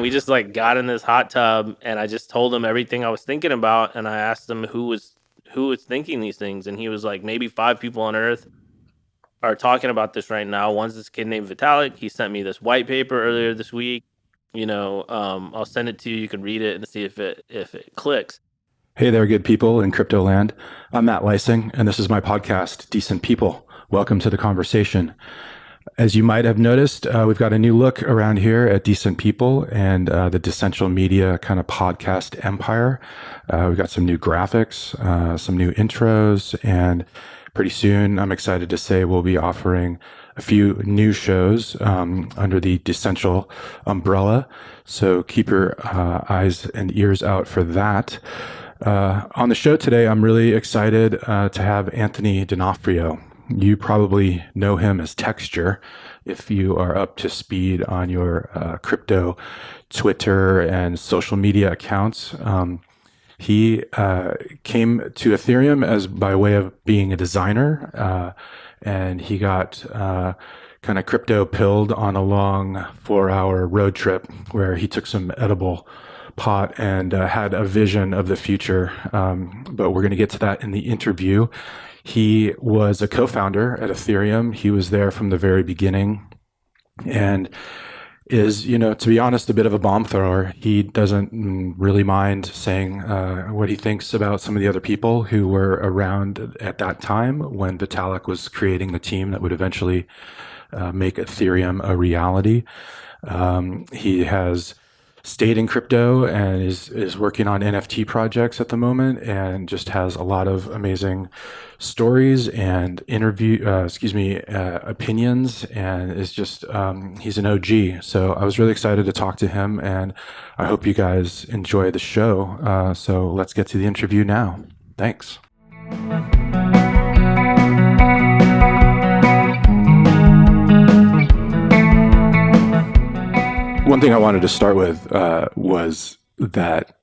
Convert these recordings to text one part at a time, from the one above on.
we just like got in this hot tub, and I just told him everything I was thinking about, and I asked him who was thinking these things, and he was like, maybe 5 people on Earth are talking about this right now. One's this kid named Vitalik. He sent me this white paper earlier this week. I'll send it to you. You can read it and see if it clicks. Hey there, good people in crypto land. I'm Matt Lysing, and this is my podcast, Decent People. Welcome to the conversation. As you might have noticed, we've got a new look around here at Decent People and the Decentral Media kind of podcast empire. We've got some new graphics, some new intros, and pretty soon, I'm excited to say, we'll be offering a few new shows under the Decentral umbrella. So keep your eyes and ears out for that. On the show today, I'm really excited to have Anthony D'Onofrio. You probably know him as Texture if you are up to speed on your crypto Twitter and social media accounts. He came to Ethereum as by way of being a designer, and he got kind of crypto pilled on a long 4-hour road trip where he took some edible pot and had a vision of the future. But we're going to get to that in the interview. He was a co-founder at Ethereum. He was there from the very beginning and is, to be honest, a bit of a bomb thrower. He doesn't really mind saying what he thinks about some of the other people who were around at that time when Vitalik was creating the team that would eventually make Ethereum a reality. He has stayed in crypto and is working on NFT projects at the moment, and just has a lot of amazing stories and opinions, and is just he's an OG. So I was really excited to talk to him, and I hope you guys enjoy the show. So let's get to the interview now. Thanks. One thing I wanted to start with was that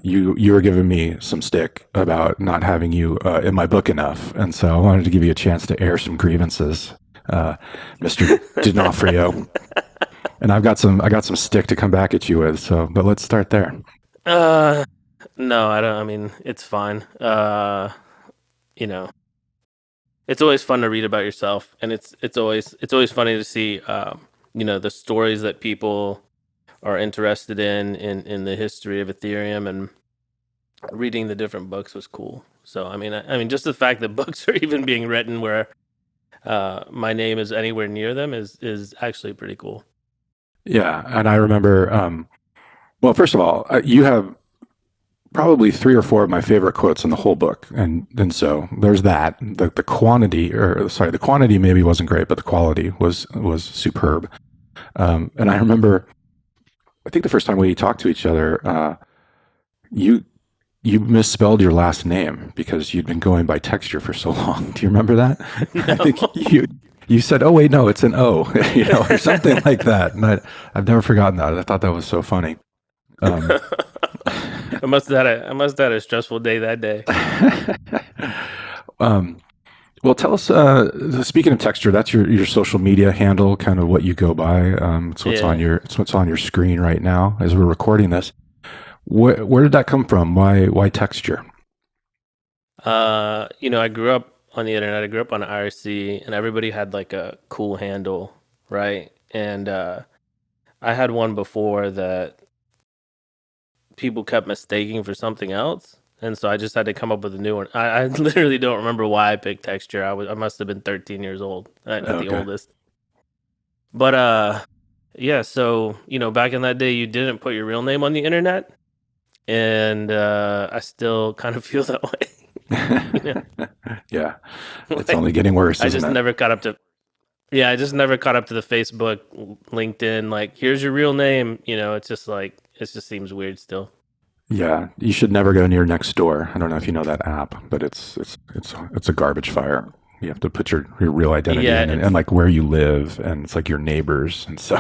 you were giving me some stick about not having you in my book enough, and so I wanted to give you a chance to air some grievances, Mr. D'Onofrio. And I got some stick to come back at you with. So, but let's start there. No, I don't. I mean, it's fine. It's always fun to read about yourself, and it's always funny to see the stories that people are interested in the history of Ethereum, and reading the different books was cool. So I mean, just the fact that books are even being written where my name is anywhere near them is actually pretty cool. Yeah, and I remember. Well, first of all, you have probably 3 or 4 of my favorite quotes in the whole book, and so there's that. The quantity maybe wasn't great, but the quality was superb. And I remember, I think the first time we talked to each other, you misspelled your last name because you'd been going by Texture for so long. Do you remember that? No. I think you said, "Oh wait, no, it's an O," or something like that. And I've never forgotten that. I thought that was so funny. I must have had a stressful day that day. Well, tell us. Speaking of Texture, that's your social media handle, kind of what you go by. It's what's on your screen right now as we're recording this. Where did that come from? Why Texture? I grew up on the internet. I grew up on IRC, and everybody had like a cool handle, right? And I had one before that people kept mistaking for something else, and so I just had to come up with a new one. I literally don't remember why I picked Texture. I must have been 13 years old at the oldest. But yeah. So back in that day, you didn't put your real name on the internet, and I still kind of feel that way. Yeah, it's only getting worse. I just never caught up to. Yeah, I just never caught up to the Facebook, LinkedIn. Like, here's your real name. It's just like it just seems weird still. Yeah, you should never go near Nextdoor. I don't know if you know that app, but it's a garbage fire. You have to put your real identity in, and like where you live, and it's like your neighbors, and so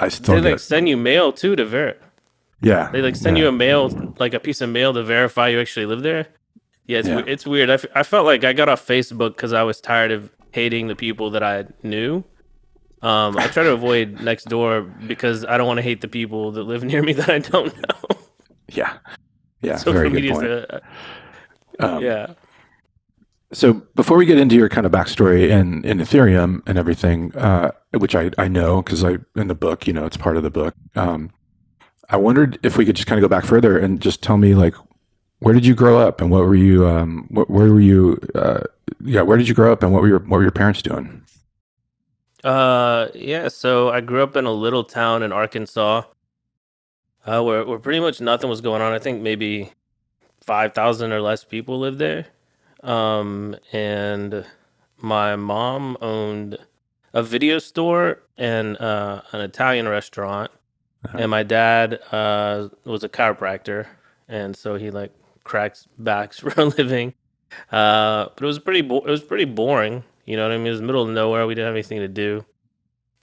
I still they send you mail too to verify. Yeah, they send you a mail, like a piece of mail to verify you actually live there. Yeah, it's weird. I felt like I got off Facebook because I was tired of hating the people that I knew, I try to avoid next door because I don't want to hate the people that live near me that I don't know. Yeah, yeah, Social very good media is point. Um, yeah. so before we get into your kind of backstory in Ethereum and everything, which I know because I in the book, it's part of the book. I wondered if we could just kind of go back further and just tell me like where did you grow up and what were you where were you yeah, where did you grow up and what were your parents doing? Yeah. So I grew up in a little town in Arkansas, where pretty much nothing was going on. I think maybe 5,000 or less people lived there. And my mom owned a video store and an Italian restaurant, Uh, and my dad was a chiropractor, and so he like cracks backs for a living. But it was pretty boring. You know what I mean? It was middle of nowhere. We didn't have anything to do.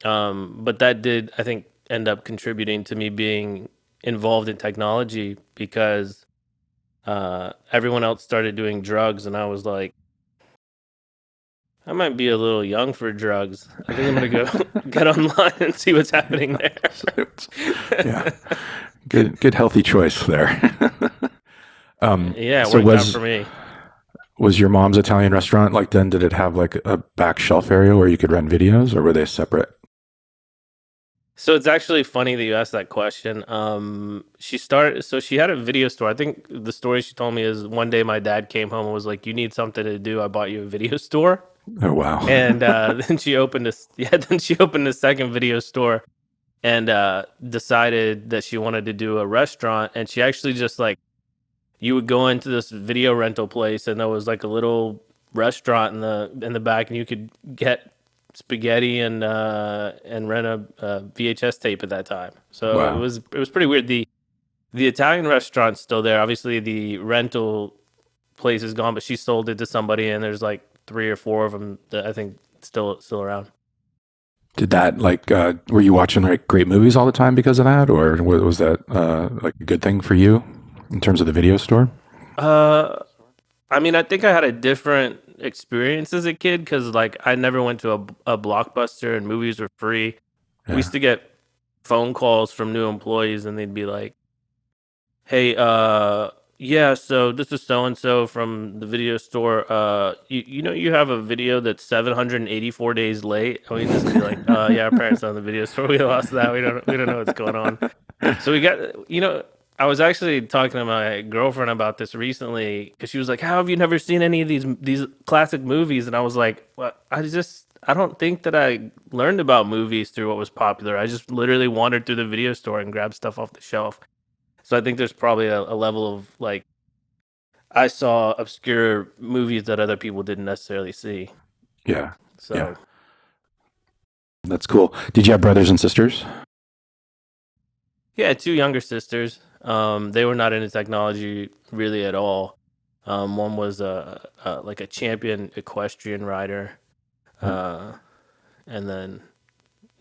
But that did, I think, end up contributing to me being involved in technology because everyone else started doing drugs, and I was like, I might be a little young for drugs. I think I'm gonna go get online and see what's happening so it's- yeah, there. good healthy choice there. Yeah, it So worked out was for me. was your mom's Italian restaurant like then? Did it have like a back shelf area where you could rent videos, or were they separate? So it's actually funny that you asked that question. So she had a video store. I think the story she told me is one day my dad came home and was like, "You need something to do. I bought you a video store." Oh wow. And then she opened this. Yeah, then she opened a second video store and decided that she wanted to do a restaurant. And she actually just like you would go into this video rental place, and there was like a little restaurant in the back, and you could get spaghetti and rent a VHS tape at that time. So Wow. it was pretty weird. The Italian restaurant's still there. Obviously, the rental place is gone, but she sold it to somebody, and there's like three or four of them that I think still around. Did that like were you watching like great movies all the time because of that, or was that like a good thing for you in terms of the video store? Uh, I mean, I think I had a different experience as a kid because, like, I never went to a Blockbuster and movies were free. We Yeah. used to get phone calls from new employees, and they'd be like, "Hey, yeah, so this is so and so from the video store. You know you have a video that's 784 days late." And we'd just be like, yeah, our parents own the video store. We lost that. We don't know what's going on." So we got, I was actually talking to my girlfriend about this recently because she was like, "How have you never seen any of these classic movies?" And I was like, "Well, I don't think that I learned about movies through what was popular. I just literally wandered through the video store and grabbed stuff off the shelf." So I think there's probably a level of like I saw obscure movies that other people didn't necessarily see. Yeah. Yeah. So That's cool. Did you have brothers and sisters? yeah, two younger sisters. They were not into technology really at all. One was like a champion equestrian rider, Uh, uh, and then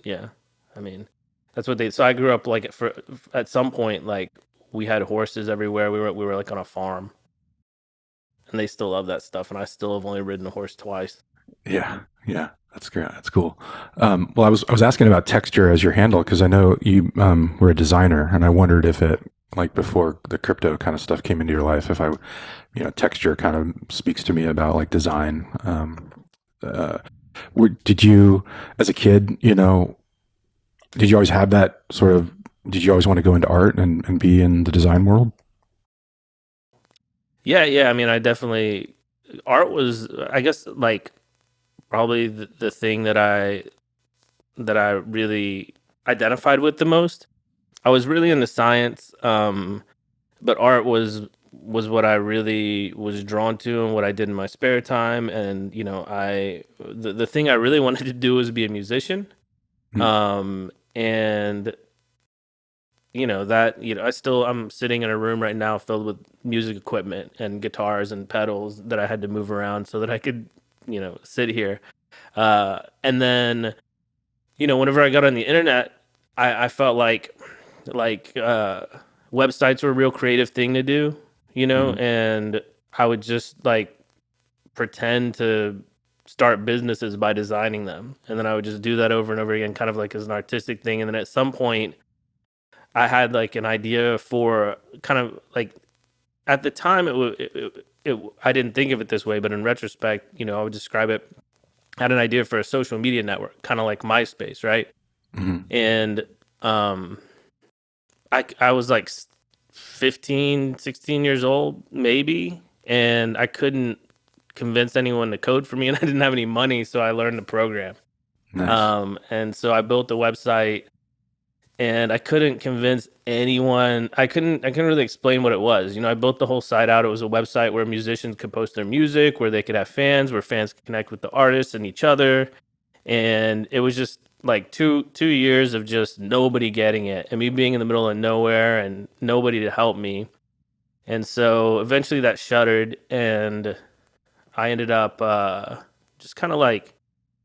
yeah, I mean that's what they. So I grew up like at some point like we had horses everywhere. We were like on a farm, and they still love that stuff. And I still have only ridden a horse twice. yeah. Yeah. That's great. That's cool. Well, I was asking about texture as your handle because I know you were a designer, and I wondered if it like before the crypto kind of stuff came into your life, if texture kind of speaks to me about like design. Uh, did you, as a kid, did you always have that sort of? Did you always want to go into art and be in the design world? Yeah, yeah. I mean, I definitely art was, I guess, like probably the thing that I really identified with the most. I was really into science, but art was what I really was drawn to and what I did in my spare time. And the thing I really wanted to do was be a musician. Mm. And I'm sitting in a room right now filled with music equipment and guitars and pedals that I had to move around so that I could sit here. And then whenever I got on the internet, I felt like websites were a real creative thing to do, Mm. and I would just like pretend to. start businesses by designing them. And then I would just do that over and over again, kind of like as an artistic thing. And then at some point, I had like an idea for kind of like at the time I didn't think of it this way, but in retrospect, I would describe it. I had an idea for a social media network, kind of like MySpace, right? Hmm. And um, I was like 15, 16 years old, maybe, and I couldn't convince anyone to code for me, and I didn't have any money, so I learned to program. Nice. And so I built a website, and I couldn't convince anyone. I couldn't really explain what it was. I built the whole site out. It was a website where musicians could post their music, where they could have fans, where fans could connect with the artists and each other. And it was just like two years of just nobody getting it and me being in the middle of nowhere and nobody to help me. And so eventually that shuttered, and I ended up just kind of like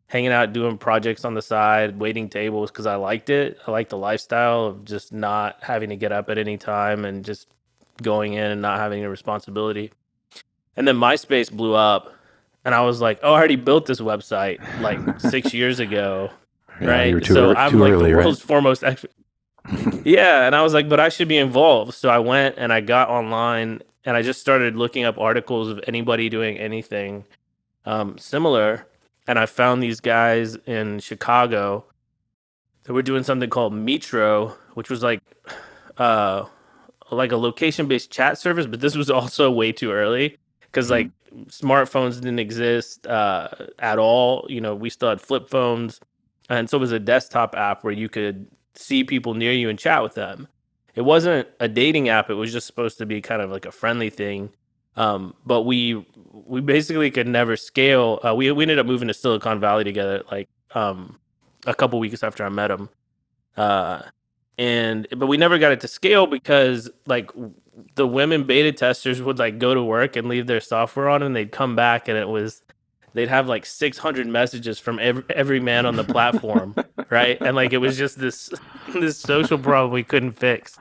hanging out doing projects on the side, waiting tables because I liked it. I liked the lifestyle of just not having to get up at any time and just going in and not having a responsibility. And then MySpace blew up, and I was like, "Oh, I already built this website like 6 years ago, Yeah, you were right?" So I'm too like the early, right? world's foremost expert. Yeah, and I was like, "But I should be involved." So I went and I got online and I just started looking up articles of anybody doing anything similar, and I found these guys in Chicago that were doing something called Metro, which was uh like a location based chat service, but this was also way too early because like Mhm. smartphones didn't exist at all. We still had flip phones, and so it was a desktop app where you could see people near you and chat with them. It wasn't a dating app; it was just supposed to be kind of like a friendly thing. But we basically could never scale. We ended up moving to Silicon Valley together, like a couple weeks after I met him. Uh, and but we never got it to scale because like the women beta testers would like go to work and leave their software on, and they'd come back and they'd have like 600 messages from every man on the platform, right? And like it was just this this social problem we couldn't fix.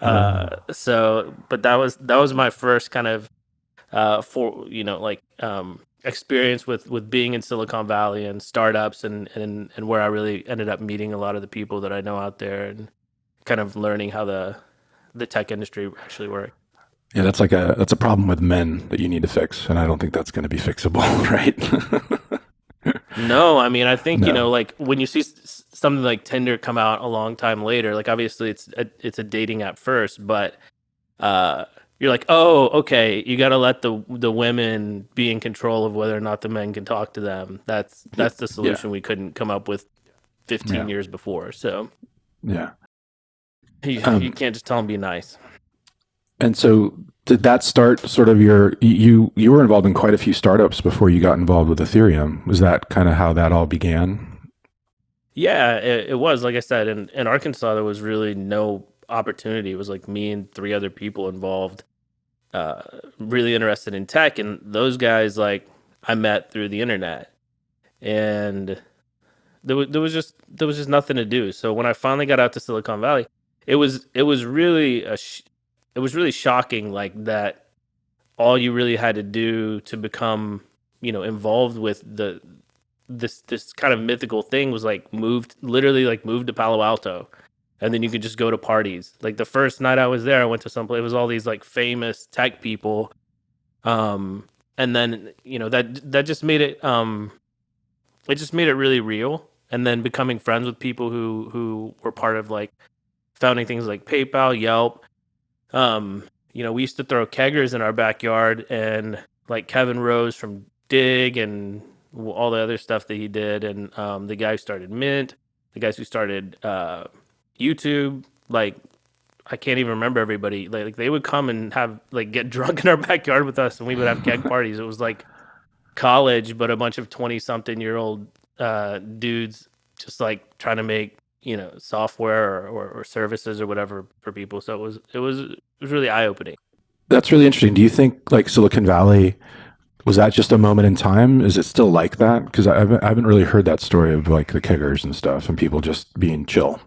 Uh, So but that was my first kind of for experience with being in Silicon Valley and startups, and where I really ended up meeting a lot of the people that I know out there and kind of learning how the tech industry actually works. yeah, that's a problem with men that you need to fix, and I don't think that's going to be fixable, right? No, I mean, I think, No. like when you see something like Tinder come out a long time later, like obviously it's a dating app first, but uh, you're like, oh, okay, you got to let the women be in control of whether or not the men can talk to them. That's the Yeah. solution we couldn't come up with 15 Yeah. years before. So Yeah. you Um, can't just tell them be nice. and so did that start sort of you were involved in quite a few startups before you got involved with Ethereum. Was that kind of how that all began? Yeah, it was like I said in Arkansas there was really no opportunity. It was like me and three other people involved, uh, really interested in tech, and those guys like I met through the internet, and there was just nothing to do. So when I finally got out to Silicon Valley, it was really it was really shocking like that all you really had to do to become involved with this kind of mythical thing was like moved to Palo Alto, and then you could just go to parties. Like the first night I was there, I went to some place. It was all these like famous tech people, um, and then that just made it really real. And then becoming friends with people who were part of like founding things like PayPal, Yelp. We used to throw keggers in our backyard, and like Kevin Rose from Dig and all the other stuff that he did, and the guy who started Mint, the guys who started YouTube, like I can't even remember everybody. Like they would come and have like get drunk in our backyard with us, and we would have keg parties. It was like college, but a bunch of 20-something-year-old dudes just like trying to make software or services or whatever for people. So it was really eye opening. That's really interesting. Do you think like Silicon Valley was that just a moment in time? Is it still like that? Because I haven't really heard that story of like the keggers and stuff and people just being chill.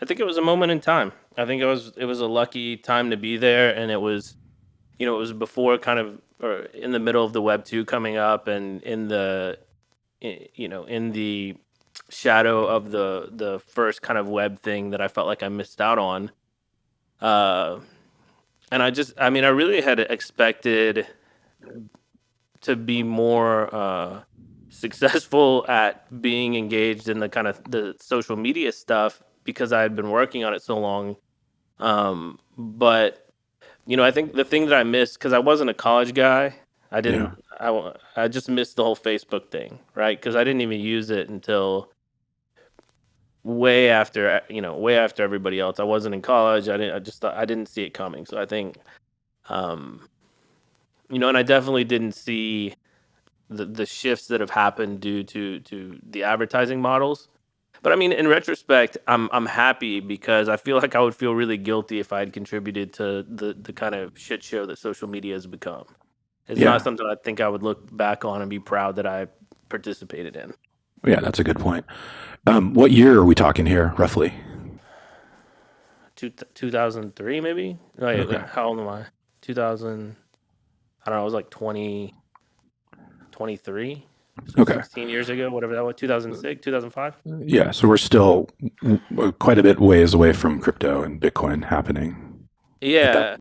I think it was a moment in time. I think it was a lucky time to be there, and it was before kind of or in the middle of the Web 2 coming up, and in the in the shadow of the first kind of web thing that I felt like I missed out on. Uh, and I mean, I really had expected to be more successful at being engaged in the kind of the social media stuff because I had been working on it so long. But I think the thing that I missed because I wasn't a college guy, I Yeah. didn't. I just missed the whole Facebook thing, right? Because I didn't even use it until way after everybody else. I wasn't in college. I didn't. I just thought I didn't see it coming. So I think, um, and I definitely didn't see the shifts that have happened due to the advertising models. But I mean, in retrospect, I'm happy because I feel like I would feel really guilty if I had contributed to the kind of shit show that social media has become. It's not Yeah. something I think I would look back on and be proud that I participated in. Yeah, that's a good point. What year are we talking here, roughly? 2003 maybe. Wait, Okay. how old am I? 2000. I don't know. I was like 23. So Okay. 16 years ago, whatever that was. 2006, 2005. Yeah. So we're still quite a bit ways away from crypto and Bitcoin happening at that. Yeah,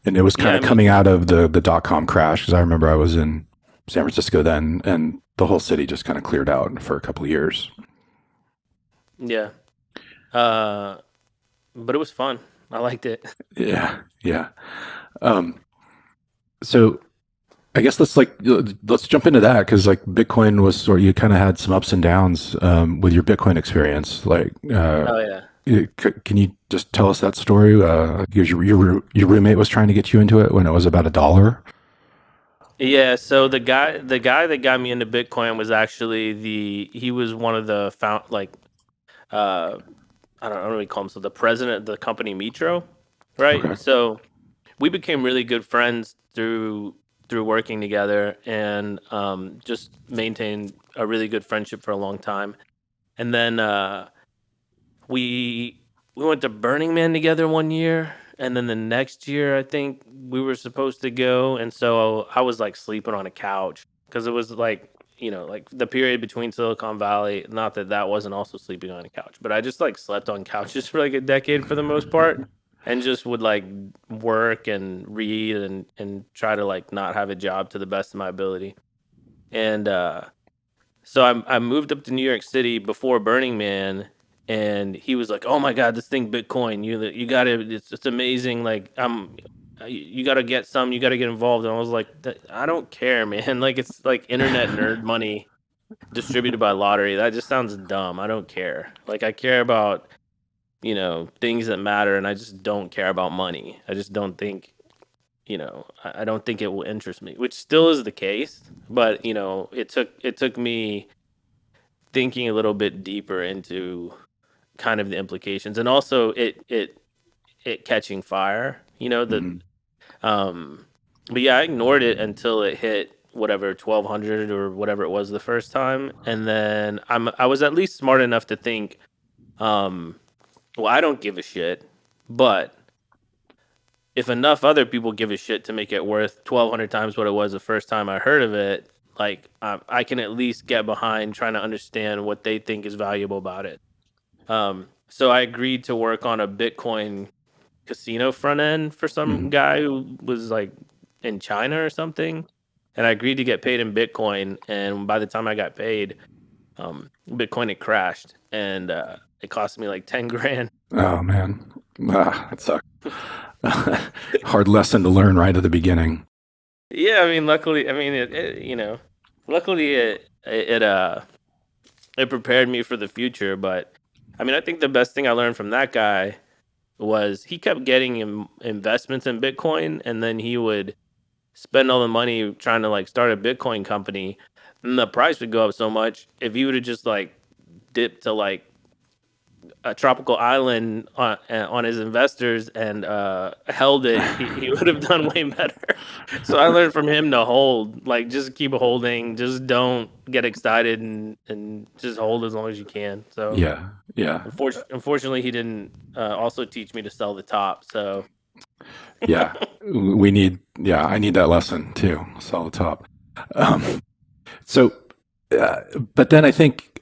And it was yeah. kind I of mean, coming out of the dot com crash because I remember I was in San Francisco then, and the whole city just kind of cleared out for a couple of years. yeah. Uh, but it was fun. I liked it. Yeah. Yeah. Um, so I guess let's jump into that because like Bitcoin was sort you kind of had some ups and downs with your Bitcoin experience. Oh yeah. Can you just tell us that story? Because your roommate was trying to get you into it when it was about $1. Yeah, so the guy that got me into Bitcoin was actually he was one of the uh I don't know what he call him, so the president of the company Metro, Okay. right? So we became really good friends through working together and just maintained a really good friendship for a long time. And then we we went to Burning Man together one year, and then the next year I think we were supposed to go, and so I was like sleeping on a couch because it was like like the period between Silicon Valley. Not that that wasn't also sleeping on a couch, but I just like slept on couches for like a decade for the most part, and just would like work and read and try to like not have a job to the best of my ability. And so I moved up to New York City before Burning Man, and he was like, "Oh my God, this thing Bitcoin, you got to, it's amazing. Like you got to get some, you got to get involved." And I was like, "I don't care, man. Like it's like internet nerd money distributed by lottery. That just sounds dumb. I don't care. Like I care about things that matter, and I just don't care about money. I just don't think." I don't think it will interest me, which still is the case. But it took me thinking a little bit deeper into kind of the implications and also it catching fire that Hmm. um but yeah, I ignored it until it hit whatever 1200 or whatever it was the first time, and then I was at least smart enough to think, um well, I don't give a shit, but if enough other people give a shit to make it worth 1200 times what it was the first time I heard of it, like I can at least get behind trying to understand what they think is valuable about it. So I agreed to work on a Bitcoin casino front end for some Hmm. guy who was like in China or something. And I agreed to get paid in Bitcoin. And by the time I got paid, Bitcoin had crashed and it cost me like 10 grand. Oh man, that sucks. Hard lesson to learn right at the beginning. Yeah, I mean, luckily, I mean, luckily it prepared me for the future. But I mean, I think the best thing I learned from that guy was he kept getting investments in Bitcoin, and then he would spend all the money trying to like start a Bitcoin company, and the price would go up so much. If he would have just like dipped to like a tropical island on his investors and held it, he would have done way better. So I learned from him to hold, like just keep holding, just don't get excited and just hold as long as you can. So Yeah, yeah, unfortunately, he didn't also teach me to sell the top. So yeah. Yeah, I need that lesson too. Solid top. Um, so But then I think,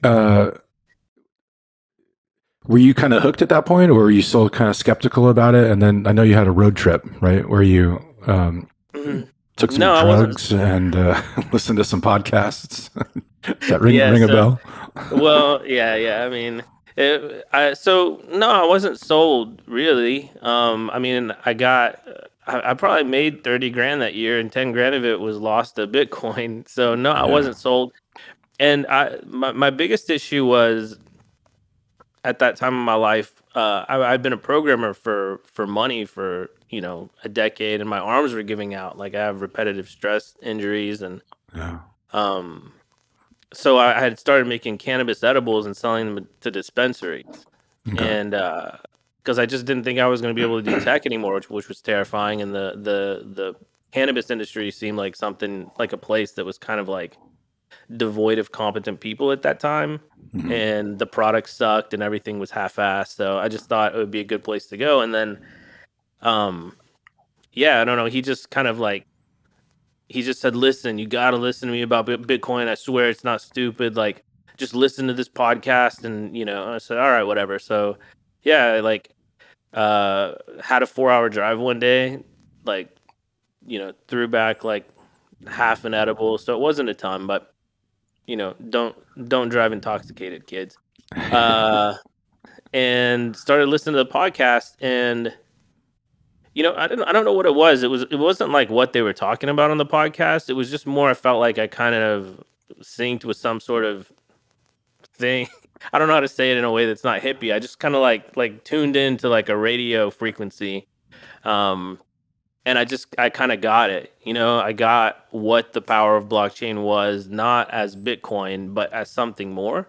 were you kind of hooked at that point, or were you still kind of skeptical about it? And then I know you had a road trip, right, where you Mhm. took some No, I wasn't. drugs and listened to some podcasts. Does that Yeah. ring a So, bell? well, yeah, yeah. I mean, so no, I wasn't sold really. I mean, I probably made 30 grand that year, and 10 grand of it was lost to Bitcoin. So no, I Yeah. wasn't sold. And my biggest issue was at that time in my life, I'd been a programmer for money for a decade, and my arms were giving out. Like I have repetitive stress injuries, and Yeah. um, so I had started making cannabis edibles and selling them to dispensaries, Okay. and because I just didn't think I was going to be able to do tech anymore, which was terrifying. And the cannabis industry seemed like something like a place that was kind of like devoid of competent people at that time, Mhm. and the product sucked and everything was half-assed. So I just thought it would be a good place to go. And then, um, yeah, I don't know. He just kind of like he just said, "Listen, you got to listen to me about Bitcoin. I swear it's not stupid. Like, just listen to this podcast." And I said, "All right, whatever." So, yeah, I, like had a 4-hour drive one day, like threw back like half an edible, so it wasn't a ton, but don't drive intoxicated, kids. Uh, and started listening to the podcast, and I don't know what it was. It wasn't like what they were talking about on the podcast. It was just more. I felt like I kind of synced with some sort of thing. I don't know how to say it in a way that's not hippie. I just kind of like tuned into like a radio frequency. Um, and I kind of got it. I got what the power of blockchain was, not as Bitcoin, but as something more.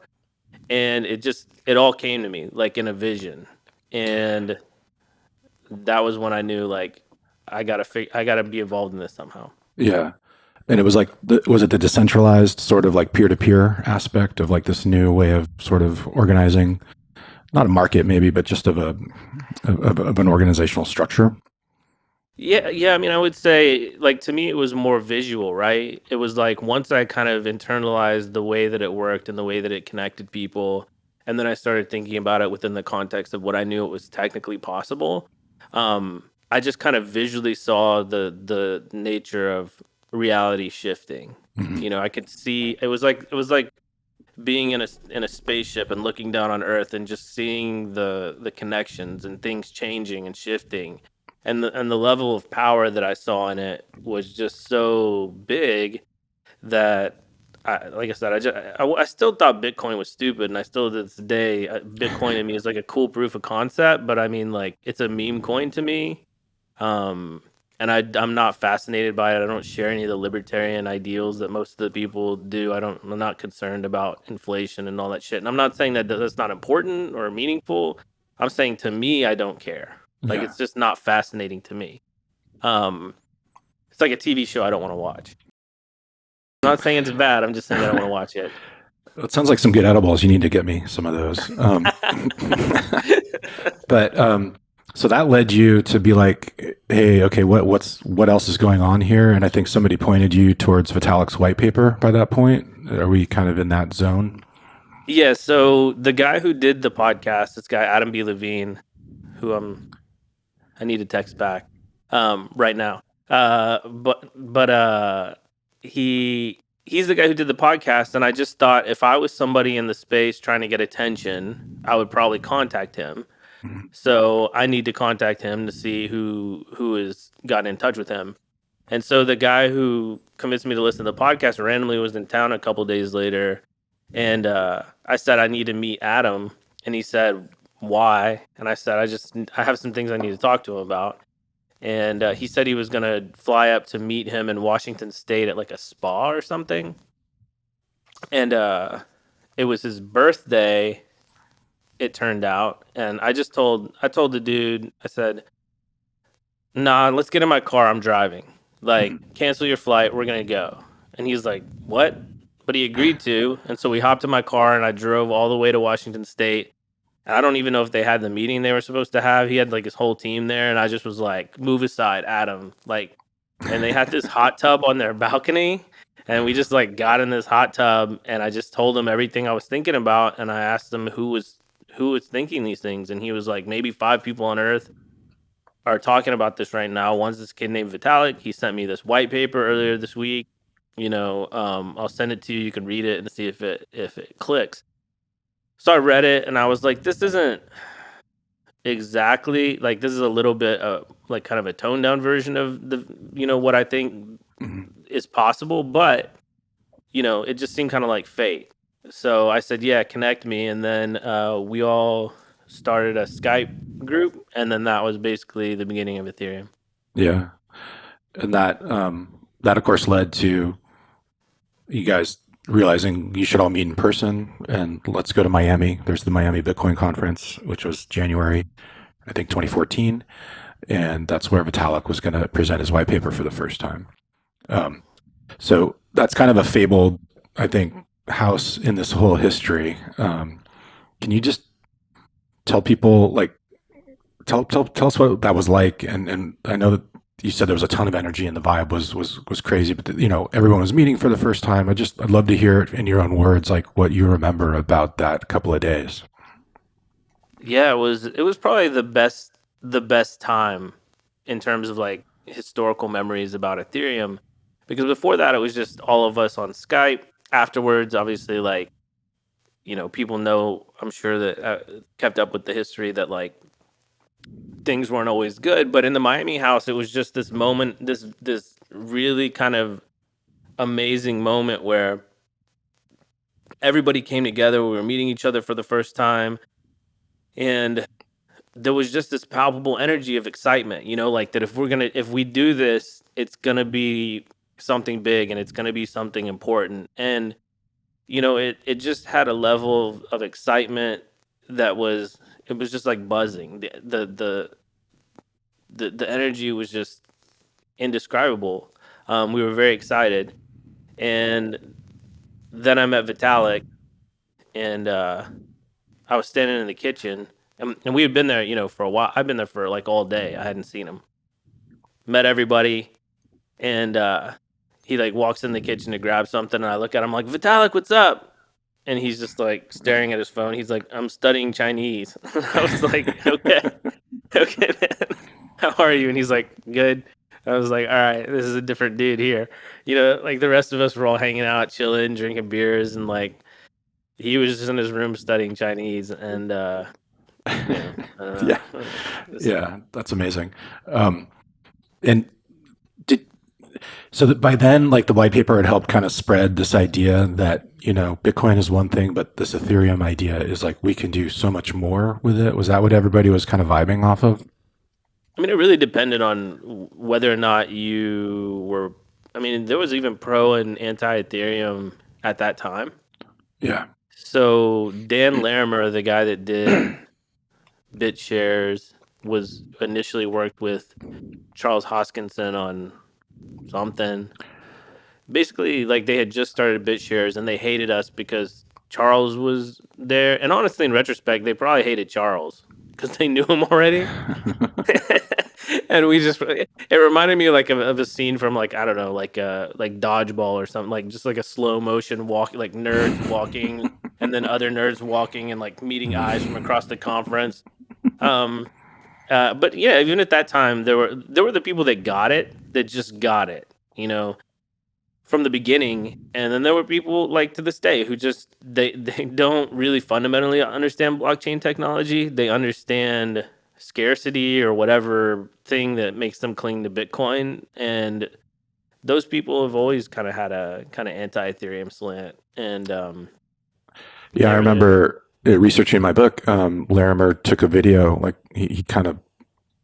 And it all came to me like in a vision. And that was when I knew like I gotta be involved in this somehow. Yeah. And it was like, was it the decentralized sort of like peer to peer aspect of like this new way of sort of organizing, not a market maybe, but just of an organizational structure? Yeah, yeah. I mean, I would say, like, to me, it was more visual, right? It was like once I kind of internalized the way that it worked and the way that it connected people, and then I started thinking about it within the context of what I knew it was technically possible. I just kind of visually saw the nature of reality shifting. Hmm. I could see it was like being in a spaceship and looking down on Earth and just seeing the connections and things changing and shifting, and the level of power that I saw in it was just so big that like I said, I still thought Bitcoin was stupid, and I still to this day Bitcoin to me is like a cool proof of concept, but I mean like it's a meme coin to me. Um, and I'm not fascinated by it. I don't share any of the libertarian ideals that most of the people do. I'm not concerned about inflation and all that shit. And I'm not saying that that's not important or meaningful. I'm saying to me, I don't care. Like Yeah. it's just not fascinating to me. Um, it's like a TV show I don't want to watch. I'm not saying it's bad. I'm just saying I don't want to watch it. It sounds like some good edibles. You need to get me some of those. But so that led you to be like, hey, okay, what else is going on here? And I think somebody pointed you towards Vitalik's white paper by that point. Are we kind of in that zone? Yeah. So the guy who did the podcast, this guy Adam B. Levine, who I need to text back right now. But he's the guy who did the podcast, and I just thought if I was somebody in the space trying to get attention, I would probably contact him. Mhm. So I need to contact him to see who has gotten in touch with him. And so the guy who convinced me to listen to the podcast randomly was in town a couple days later, and I said I need to meet Adam, and he said why, and I said I have some things I need to talk to him about, and he said he was gonna fly up to meet him in Washington State at like a spa or something, and it was his birthday. It turned out, and I told the dude, I said, "Nah, let's get in my car. I'm driving. Like, cancel your flight. We're gonna go." And he's like, "What?" But he agreed to, and so we hopped in my car and I drove all the way to Washington State. And I don't even know if they had the meeting they were supposed to have. He had like his whole team there, and I just was like, "Move aside, Adam." Like, and they had this hot tub on their balcony, And we just like got in this hot tub, and I just told him everything I was thinking about, and I asked him who was thinking these things, and he was like, maybe 5 people on Earth are talking about this right now. One's this kid named Vitalik. He sent me this white paper earlier this week. I'll send it to you. You can read it and see if it clicks. So I read it, and I was like, this isn't exactly like, this is a little bit like kind of a toned down version of the what I think is possible, but it just seemed kind of like fate. So I said, yeah, connect me, and then we all started a Skype group, and then that was basically the beginning of Ethereum. Yeah, and that of course led to you guys realizing you should all meet in person and let's go to Miami. There's the Miami Bitcoin conference, which was January, I think 2014, and that's where Vitalik was going to present his white paper for the first time. So that's kind of a fabled, I think, house in this whole history. Can you just tell people, like, tell us what that was like? And I know that you said there was a ton of energy and the vibe was crazy, but everyone was meeting for the first time. I'd love to hear it in your own words, like what you remember about that couple of days. Yeah, it was probably the best time in terms of like historical memories about Ethereum, because before that it was just all of us on Skype. Afterwards, obviously, like people know, I'm sure that kept up with the history, that like things weren't always good. But in the Miami house, it was just this moment, this really kind of amazing moment where everybody came together. We were meeting each other for the first time, and there was just this palpable energy of excitement. Like that if we do this, it's gonna be something big, and it's gonna be something important. And it just had a level of excitement that was it was just like buzzing. The energy was just indescribable. We were very excited, and then I met Vitalik, and I was standing in the kitchen, and we had been there, for a while. I've been there for like all day. I hadn't seen him. Met everybody, and he like walks in the kitchen to grab something, and I look at him like, Vitalik, what's up? And he's just like staring at his phone. He's like, I'm studying Chinese. I was like, okay, okay, man. How are you? And he's like, good. I was like, all right, this is a different dude here. Like the rest of us were all hanging out, chilling, drinking beers, and like he was just in his room studying Chinese. And Yeah, yeah, that's amazing. And did so that by then, like the white paper had helped kind of spread this idea that Bitcoin is one thing, but this Ethereum idea is like we can do so much more with it. Was that what everybody was kind of vibing off of? I mean, it really depended on whether or not you were. I mean, there was even pro and anti Ethereum at that time. Yeah. So Dan Larimer, the guy that did BitShares, was initially worked with Charles Hoskinson on something. Basically, like they had just started BitShares, and they hated us because Charles was there. And honestly, in retrospect, they probably hated Charles because they knew him already. And it reminded me like of a scene from, like, I don't know, like dodgeball or something, like just like a slow motion walk, like nerds walking and then other nerds walking and like meeting eyes from across the conference. But yeah, even at that time, there were the people that got it, that just got it, from the beginning. And then there were people, like, to this day, who just they don't really fundamentally understand blockchain technology. They understand scarcity or whatever thing that makes them cling to Bitcoin. And those people have always kind of had a kind of anti-Ethereum slant. And Yeah, I yeah, really. remember researching my book. Larimer took a video, like he kind of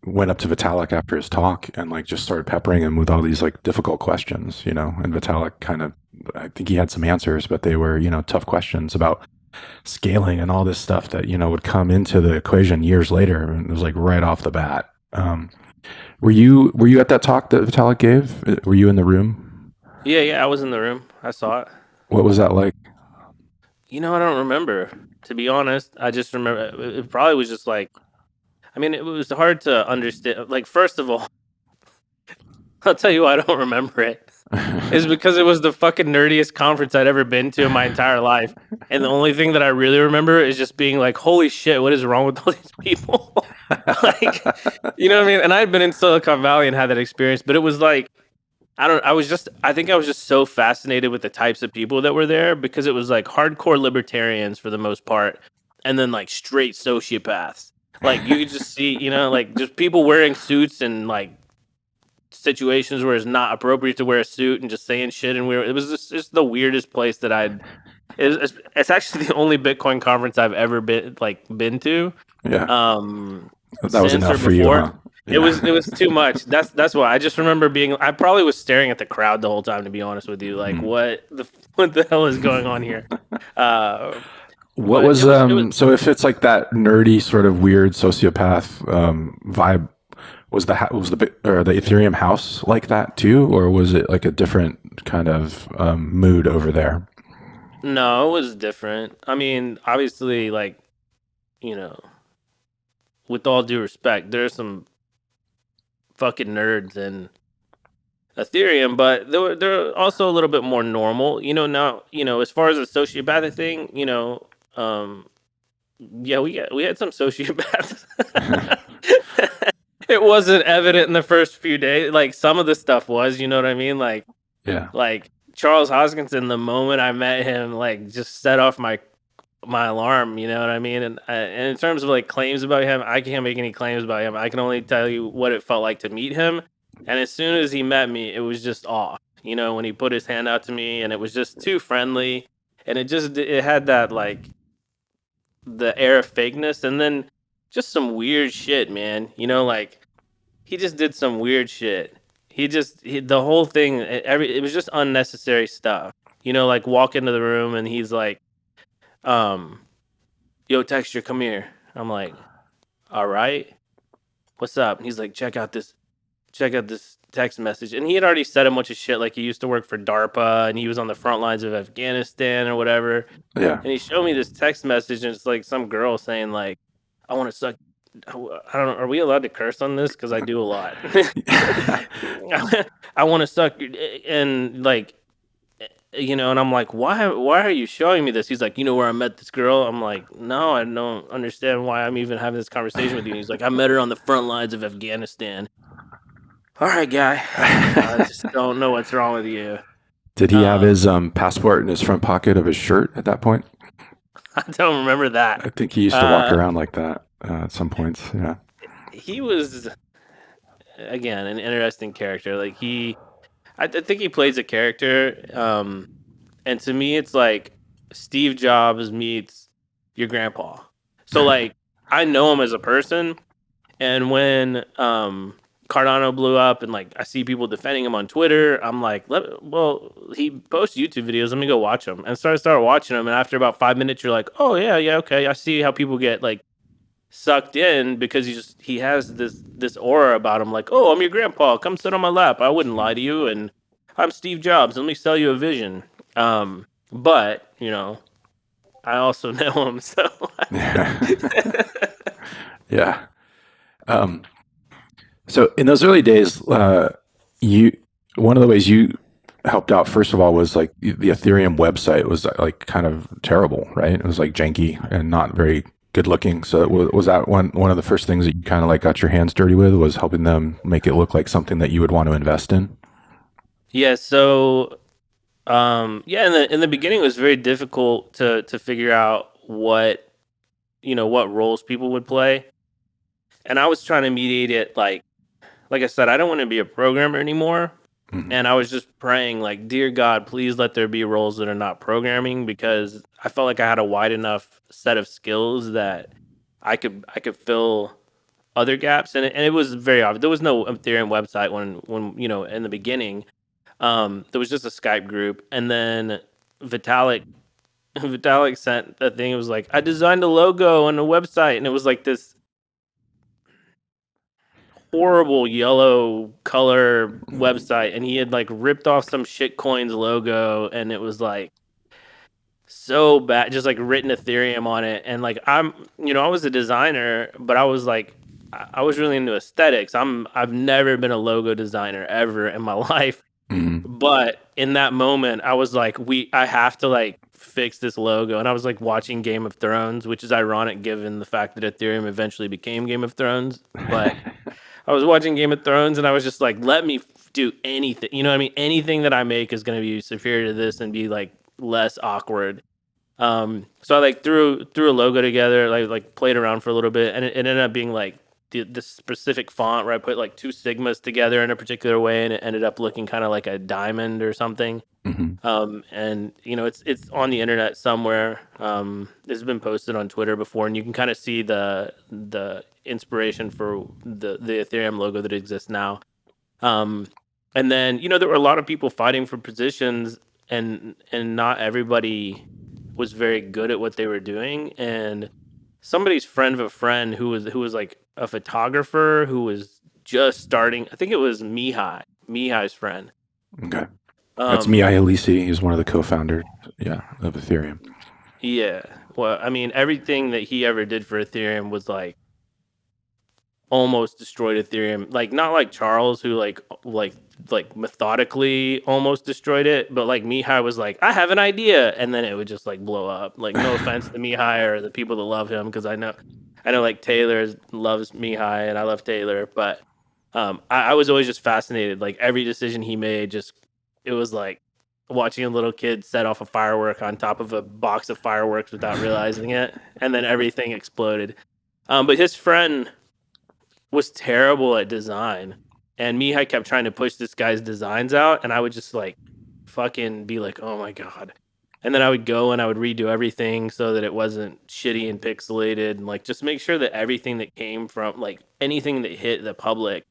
went up to Vitalik after his talk and like just started peppering him with all these like difficult questions, and Vitalik kind of, I think he had some answers, but they were, tough questions about scaling and all this stuff that, would come into the equation years later. And it was like right off the bat. Were you at that talk that Vitalik gave? Were you in the room? Yeah, I was in the room. I saw it. What was that like? I don't remember, to be honest. I just remember it probably was just like, I mean, it was hard to understand. Like, first of all, I'll tell you why I don't remember it. is because it was the fucking nerdiest conference I'd ever been to in my entire life. And the only thing that I really remember is just being like, holy shit, what is wrong with all these people? Like, you know what I mean? And I had been in Silicon Valley and had that experience, but it was like, I think I was just so fascinated with the types of people that were there because it was like hardcore libertarians for the most part, and then like straight sociopaths. Like you could just see, like just people wearing suits and like situations where it's not appropriate to wear a suit and just saying shit and weird. It was just the weirdest place that it's actually the only Bitcoin conference I've ever been to. Yeah. Um, That was since or enough for you, before. huh? It was Yeah. too much. That's why I just remember I probably was staring at the crowd the whole time, to be honest with you. Like Hmm. what the hell is going on here? Uh, What but was it was so if it's like that nerdy sort of weird sociopath vibe, was or the Ethereum house like that too, or was it like a different kind of mood over there? no, it was different. I mean, obviously, like, you know, with all due respect, there's some fucking nerds in Ethereum, but they're also a little bit more normal. Now, as far as the sociopathic thing, um yeah, we had some sociopaths. It wasn't evident in the first few days. Like some of the stuff was, you know what I mean? Yeah. Like Charles Hoskinson, the moment I met him, like just set off my alarm. You know what I mean? And in terms of like claims about him, I can't make any claims about him. I can only tell you what it felt like to meet him. And as soon as he met me, it was just off. When he put his hand out to me, and it was just too friendly, and it had that like the air of fakeness, and then just some weird shit, man. Like he just did some weird shit. The whole thing, it was just unnecessary stuff. Like walk into the room and he's like, um, "Yo, Texture, come here." I'm like, "All right, what's up?" And he's like, check out this text message." And he had already said a bunch of shit, like he used to work for DARPA and he was on the front lines of Afghanistan or whatever. Yeah. And he showed me this text message, and it's like some girl saying like, "I want to suck." I don't know. Are we allowed to curse on this? Because I do a lot. I want to suck, and like, and I'm like, why? Why are you showing me this? He's like, where I met this girl? I'm like, no, I don't understand why I'm even having this conversation with you. And he's like, I met her on the front lines of Afghanistan. All right, guy. I just don't know what's wrong with you. Did he have Um, his passport in his front pocket of his shirt at that point? I don't remember that. I think he used to walk Uh, around like that at some points. Yeah. he was again an interesting character. Like I think he plays a character. And to me, it's like Steve Jobs meets your grandpa. So like I know him as a person, and when Cardano blew up, and like I see people defending him on Twitter, I'm like, well, he posts YouTube videos. Let me go watch them. And so I started watching them, and after about 5 minutes, you're like, oh yeah, yeah, okay. I see how people get like sucked in because he has this aura about him, like, oh, I'm your grandpa, come sit on my lap, I wouldn't lie to you, and I'm Steve Jobs, let me sell you a vision. But I also know him, so Yeah. Um, so in those early days, you one of the ways you helped out first of all was like the Ethereum website was like kind of terrible, right? It was like janky and not very good looking. So was that one of the first things that you kind of like got your hands dirty with, was helping them make it look like something that you would want to invest in? yeah. So yeah, in the beginning it was very difficult to figure out what roles people would play, and I was trying to mediate it. Like I said, I don't want to be a programmer anymore. Hmm. And I was just praying, like, dear God, please let there be roles that are not programming, because I felt like I had a wide enough set of skills that I could fill other gaps. And it was very obvious. There was no Ethereum website when in the beginning. There was just a Skype group, and then Vitalik Vitalik sent a thing. It was like, I designed a logo and a website, and it was like this horrible yellow color website, and he had like ripped off some shitcoins logo, and it was like so bad, just like written Ethereum on it. And like I was a designer, but I was like I was really into aesthetics. I've never been a logo designer ever in my life. Mhm. But in that moment, I was like, I have to like fix this logo. And I was like watching Game of Thrones, which is ironic given the fact that Ethereum eventually became Game of Thrones. But I was watching Game of Thrones and I was just like, let me do anything. You know what I mean? Anything that I make is going to be superior to this and be like less awkward. So I like threw a logo together, like played around for a little bit, and it ended up being like this specific font where I put like two sigmas together in a particular way, and it ended up looking kind of like a diamond or something. Mhm. And it's on the internet somewhere. It's been posted on Twitter before, and you can kind of see the inspiration for the Ethereum logo that exists now. Um, and then there were a lot of people fighting for positions, and not everybody was very good at what they were doing. And somebody's friend of a friend who was like a photographer who was just starting. I think it was Mihai's friend. Okay. That's Um, Mihai Elisi. He's one of the co-founders, yeah, of Ethereum. yeah. Well, I mean, everything that he ever did for Ethereum was like almost destroyed Ethereum. Like not like Charles who like methodically almost destroyed it, but like Mihai was like, I have an idea, and then it would just like blow up. Like no offense to Mihai or the people that love him, because I know like Taylor loves Mihai and I love Taylor, but I was always just fascinated. Like every decision he made, just it was like watching a little kid set off a firework on top of a box of fireworks without realizing it, and then everything exploded. But his friend was terrible at design. And Mihai kept trying to push this guy's designs out, and I would just like fucking be like, "Oh my god." And then I would go and I would redo everything so that it wasn't shitty and pixelated, and like just make sure that everything that came from like anything that hit the public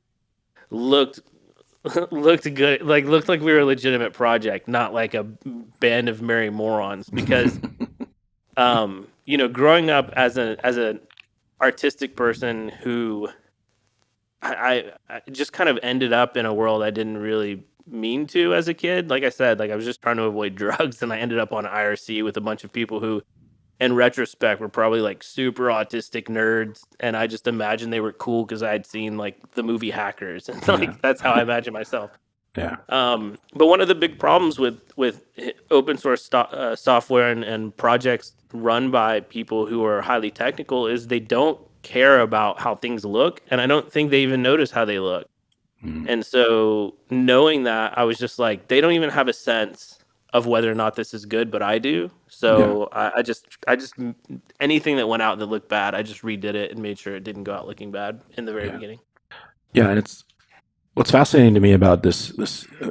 looked looked good, like looked like we were a legitimate project, not like a band of merry morons. Because growing up as an artistic person who I just kind of ended up in a world I didn't really mean to as a kid. Like I said, like I was just trying to avoid drugs, and I ended up on IRC with a bunch of people who, in retrospect, were probably like super autistic nerds, and I just imagined they were cool because I had seen like the movie Hackers, and Yeah. like that's how I imagine myself. Yeah. But one of the big problems with open source software and projects run by people who are highly technical is they don't care about how things look, and I don't think they even notice how they look. Mhm. And so knowing that, I was just like, they don't even have a sense of whether or not this is good, but I do. Yeah. So I just anything that went out that looked bad, I just redid it and made sure it didn't go out looking bad in the very Yeah. beginning. Yeah. And it's what's fascinating to me about this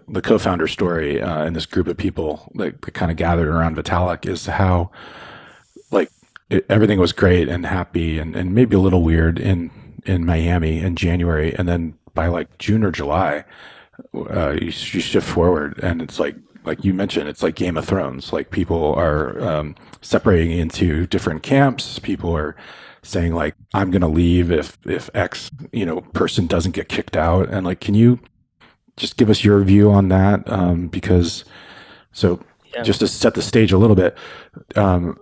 the co-founder story and this group of people that kind of gathered around Vitalik is how like everything was great and happy and maybe a little weird in Miami in January, and then by like June or July, you shift forward, and it's like you mentioned, it's like Game of Thrones. Like people are separating into different camps. People are saying like, I'm going to leave if X person doesn't get kicked out, and like, can you just give us your view on that? Because so Yeah. just to set the stage a little bit, um,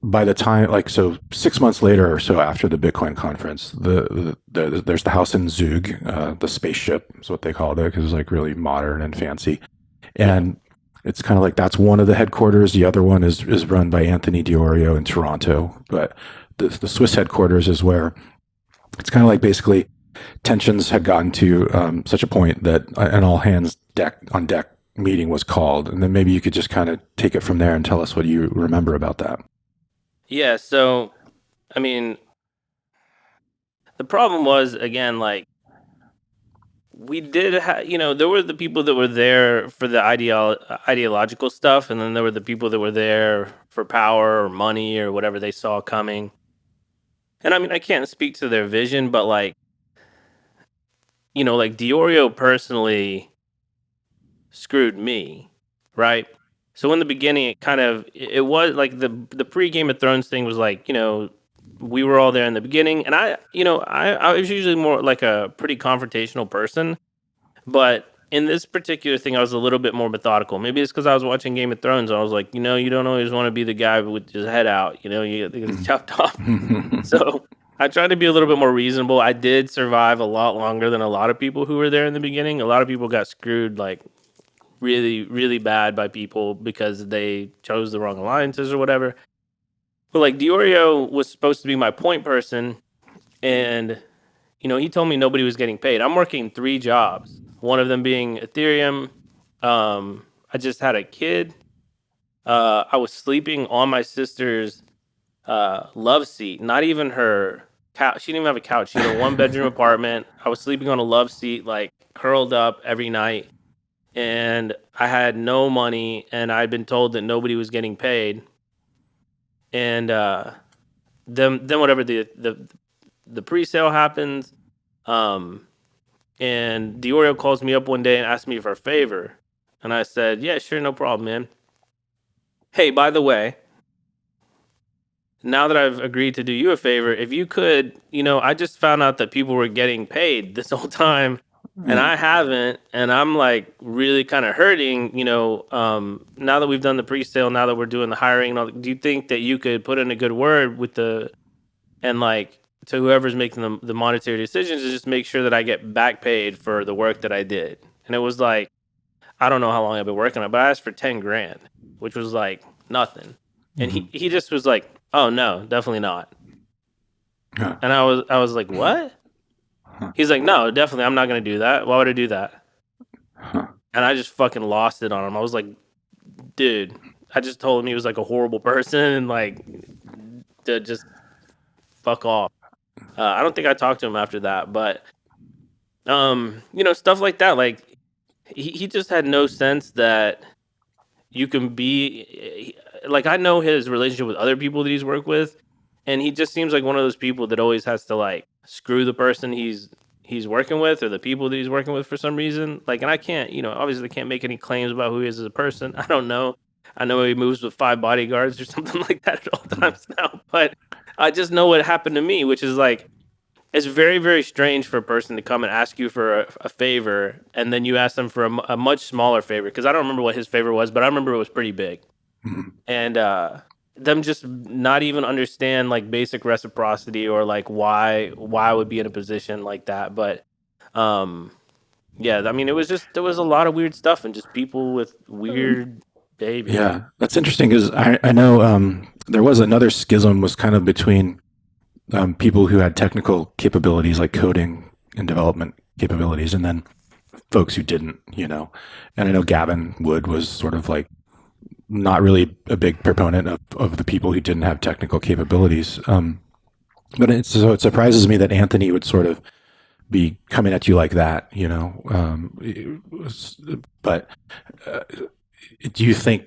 by the time like so 6 months later or so after the Bitcoin conference, there's the house in Zug, the spaceship is what they called it because it was like really modern and fancy, Yeah. and it's kind of like that's one of the headquarters. The other one is run by Anthony Diorio in Toronto, but the Swiss headquarters is where it's kind of like basically tensions had gotten to such a point that an all hands deck on deck meeting was called, and then maybe you could just kind of take it from there and tell us what you remember about that. Yeah. So, I mean, the problem was again, like we did have, there were the people that were there for the ideological stuff, and then there were the people that were there for power or money or whatever they saw coming. And I mean, I can't speak to their vision, but like Diorio personally screwed me, right? So in the beginning, it was like the pre Game of Thrones thing was like, we were all there in the beginning, and I was usually more like a pretty confrontational person. But in this particular thing, I was a little bit more methodical. Maybe it's because I was watching Game of Thrones. I was like, you don't always want to be the guy with his head out. You get chopped off. So, I tried to be a little bit more reasonable. I did survive a lot longer than a lot of people who were there in the beginning. A lot of people got screwed like really, really bad by people because they chose the wrong alliances or whatever. But like Diorio was supposed to be my point person, and he told me nobody was getting paid. I'm working 3 jobs, one of them being Ethereum. I just had a kid. I was sleeping on my sister's love seat, not even her couch. She didn't even have a couch. She had a 1 bedroom apartment. I was sleeping on a love seat, like curled up every night. And I had no money, and I'd been told that nobody was getting paid. And then whatever the pre-sale happens, um, and Diorio calls me up one day and asks me for a favor, and I said, "Yeah, sure, no problem, man. Hey, by the way, now that I've agreed to do you a favor, if you could, I just found out that people were getting paid this whole time, and Yeah. I haven't, and I'm like really kind of hurting. Now that we've done the pre-sale, now that we're doing the hiring, and all, do you think that you could put in a good word with and like to whoever's making the monetary decisions to just make sure that I get back paid for the work that I did?" And it was like, I don't know how long I've been working on it, but I asked for 10 grand, which was like nothing. And Hmm. he just was like, "Oh no, definitely not." Yeah. And I was like, "What?" Huh. He's like, "No, definitely I'm not going to do that. Why would I do that?" Huh. And I just fucking lost it on him. I was like, "Dude, I just told him he was like a horrible person and like to just fuck off." I don't think I talked to him after that, but stuff like that. Like he just had no sense that you can be like, I know his relationship with other people that he's worked with, and he just seems like one of those people that always has to like screw the person he's working with or the people that he's working with for some reason. Like, and I can't, obviously can't make any claims about who he is as a person. I don't know. I know he moves with 5 bodyguards or something like that at all Mhm. times now, but I just know what happened to me, which is like it's very, very strange for a person to come and ask you for a favor, and then you ask them for a much smaller favor. Because I don't remember what his favor was, but I remember it was pretty big. Mhm. And them just not even understand like basic reciprocity or like why I would be in a position like that. But um, yeah, I mean, there was a lot of weird stuff and just people with weird behavior. Yeah, that's interesting because I know there was another schism was kind of between people who had technical capabilities like coding and development capabilities, and then folks who didn't. And I know Gavin Wood was sort of like not really a big proponent of the people who didn't have technical capabilities. So it surprises me that Anthony would sort of be coming at you like that. But uh, do you think?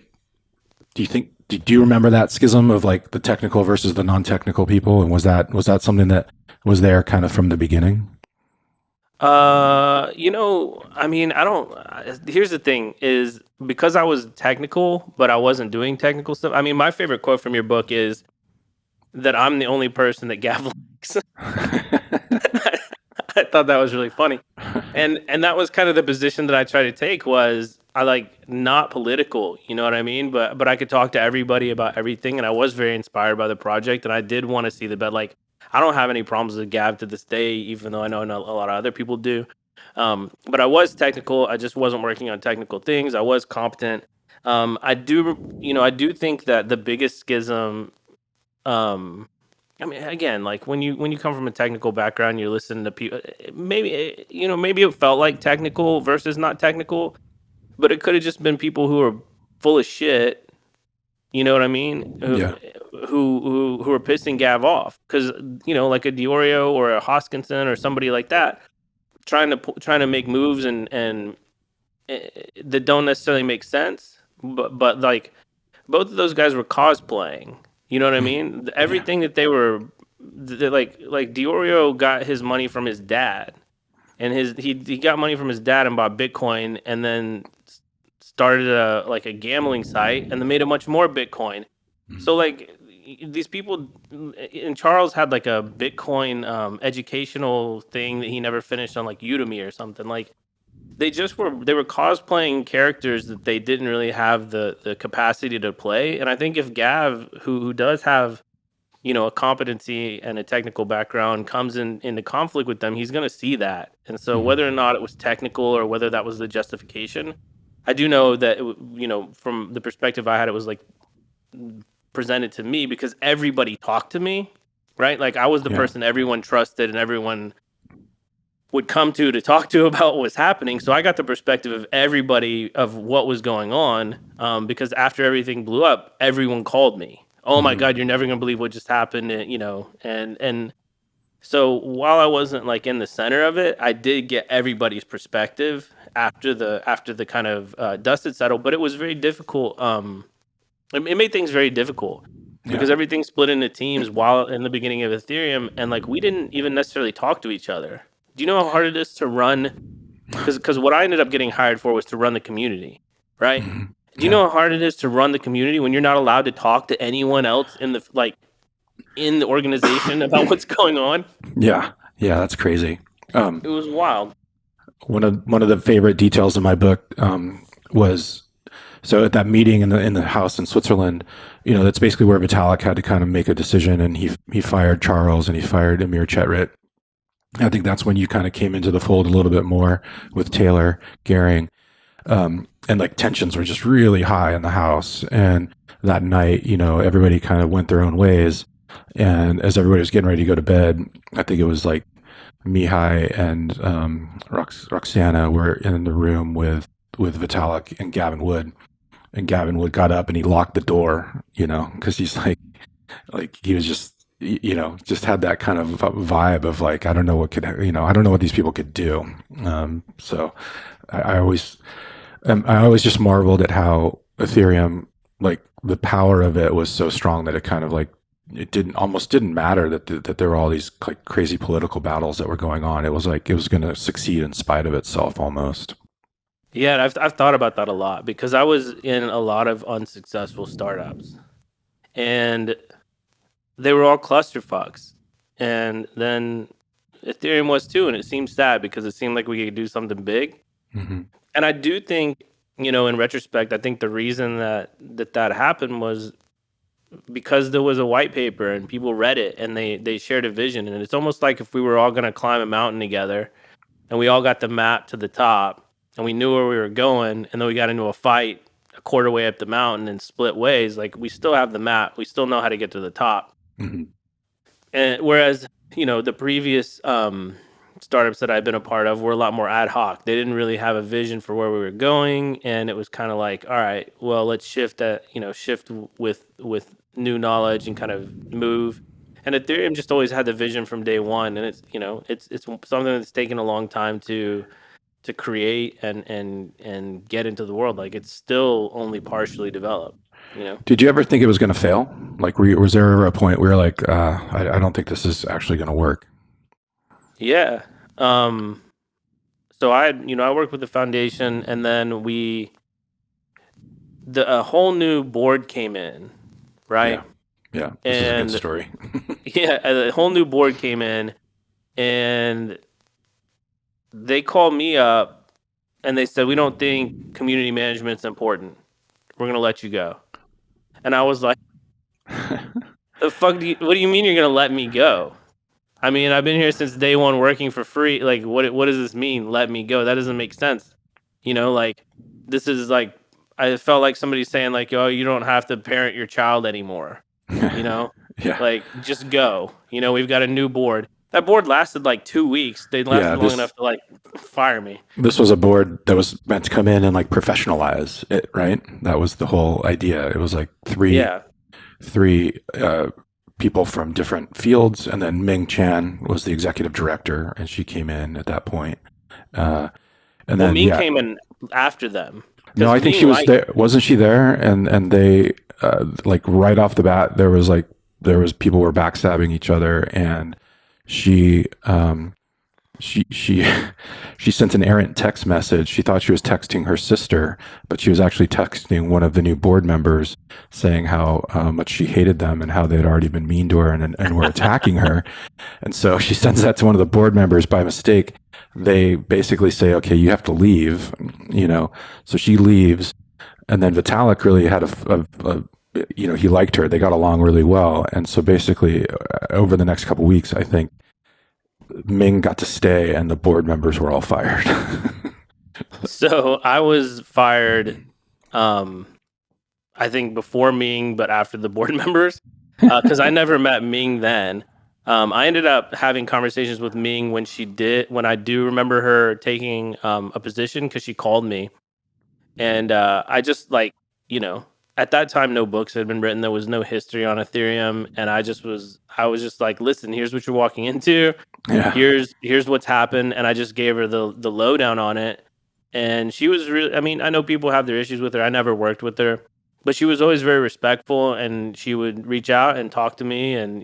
Do you think? Do you remember that schism of like the technical versus the non-technical people? And was that something that was there kind of from the beginning? I mean, I don't. Here's the thing: is because I was technical, but I wasn't doing technical stuff. I mean, my favorite quote from your book is that I'm the only person that Gav likes. I thought that was really funny, and that was kind of the position that I tried to take. Was I like not political? You know what I mean? But I could talk to everybody about everything, and I was very inspired by the project, and I did want to see the bed. Like, I don't have any problems with Gav to this day, even though I know a lot of other people do. But I was technical. I just wasn't working on technical things. I was competent. I do think that the biggest schism, um, I mean, again, like when you come from a technical background, you're listening to people. Maybe it felt like technical versus not technical, but it could have just been people who are full of shit. You know what I mean? Yeah. Who are pissing Gav off because like a Diorio or a Hoskinson or somebody like that trying to make moves that don't necessarily make sense, but like both of those guys were cosplaying. You know what I Mhm. mean? Yeah. Everything that they were, like Diorio got his money from his dad, and he got money from his dad and bought Bitcoin, and then started a gambling site, and then made a much more Bitcoin. So Mhm. like these people, and Charles had like a Bitcoin educational thing that he never finished on like Udemy or something. Like they were cosplaying characters that they didn't really have the capacity to play. And I think if Gav, who does have a competency and a technical background comes into conflict with them, he's going to see that. And so Mhm. whether or not it was technical or whether that was the justification, I do know that from the perspective I had, it was like presented to me because everybody talked to me, right? Like I was the Yeah. person everyone trusted and everyone would come to talk to about what was happening. So I got the perspective of everybody of what was going on, because after everything blew up, everyone called me. Oh my Mhm. God, you're never gonna believe what just happened, and so while I wasn't like in the center of it, I did get everybody's perspective after the kind of dust had settled. But it was very difficult. It made things very difficult Yeah. because everything split into teams while in the beginning of Ethereum, and like we didn't even necessarily talk to each other. Do you know how hard it is to run? Because what I ended up getting hired for was to run the community, right? Mhm. Do you Yeah. know how hard it is to run the community when you're not allowed to talk to anyone else in the organization about what's going on? Yeah. Yeah. That's crazy. Um, It was wild. one of the favorite details in my book was so at that meeting in the house in Switzerland, that's basically where Vitalik had to kind of make a decision, and he fired Charles and he fired Amir Chetrit. I think that's when you kind of came into the fold a little bit more with Taylor Gehring, and like tensions were just really high in the house. And that night, everybody kind of went their own ways. And as everybody was getting ready to go to bed, I think it was like Mihai and Roxana were in the room with Vitalik and Gavin Wood. And Gavin Wood got up and he locked the door, because he's like he was just had that kind of vibe of like, I don't know what I don't know what these people could do. So I always, I always just marveled at how Ethereum, like the power of it was so strong that it kind of like, it almost didn't matter that there were all these like crazy political battles that were going on. It was like, it was going to succeed in spite of itself almost. Yeah, I've thought about that a lot because I was in a lot of unsuccessful startups, and they were all clusterfucks. And then Ethereum was too, and it seemed sad because it seemed like we could do something big. Mm-hmm. And I do think, in retrospect, I think the reason that happened was because there was a white paper and people read it and they shared a vision. And it's almost like if we were all going to climb a mountain together and we all got the map to the top and we knew where we were going, and then we got into a fight a quarter way up the mountain and split ways, like we still have the map, we still know how to get to the top. Mm-hmm. And whereas, the previous startups that I've been a part of were a lot more ad hoc. They didn't really have a vision for where we were going, and it was kind of like, all right, well, let's shift with new knowledge and kind of move. And Ethereum just always had the vision from day one, and it's something that's taken a long time to create and get into the world. Like it's still only partially developed. Did you ever think it was going to fail? Like, was there ever a point where you're like, I don't think this is actually going to work? Yeah. Um, so I worked with the foundation, and then a whole new board came in, Yeah. right? Yeah. This is a good And story. yeah, a whole new board came in, and they called me up and they said, "We don't think community management's important. We're gonna let you go." And I was like, "The fuck what do you mean you're gonna let me go? I mean, I've been here since day one working for free. Like, what does this mean? Let me go? That doesn't make sense. Like this is like I felt like somebody saying like, "Oh, you don't have to parent your child anymore." You know, Yeah. like just go. We've got a new board. That board lasted like 2 weeks. They Yeah. lasted long enough to like fire me. This was a board that was meant to come in and like professionalize it, right? That was the whole idea. It was like Yeah. three people from different fields, and then Ming Chan was the executive director, and she came in at that point. Uh, and Well, then Ming yeah, came in after them no, because I think she Ming was like there. Wasn't she there? And they like right off the bat, there was people were backstabbing each other, and she she she sent an errant text message. She thought she was texting her sister, but she was actually texting one of the new board members, saying how much she hated them and how they had already been mean to her and were attacking her. And so she sends that to one of the board members by mistake. They basically say, "Okay, you have to leave." So she leaves, and then Vitalik really had he liked her. They got along really well. And so basically, over the next couple of weeks, I think Ming got to stay and the board members were all fired. So I was fired, I think before Ming, but after the board members, because I never met Ming then. I ended up having conversations with Ming when I do remember her taking a position because she called me. And I just like, you know, at that time, no books had been written. There was no history on Ethereum. And I was just like, listen, here's what you're walking into. Yeah. Here's what's happened. And I just gave her the lowdown on it. And she was really, I mean, I know people have their issues with her. I never worked with her, but she was always very respectful and she would reach out and talk to me. And,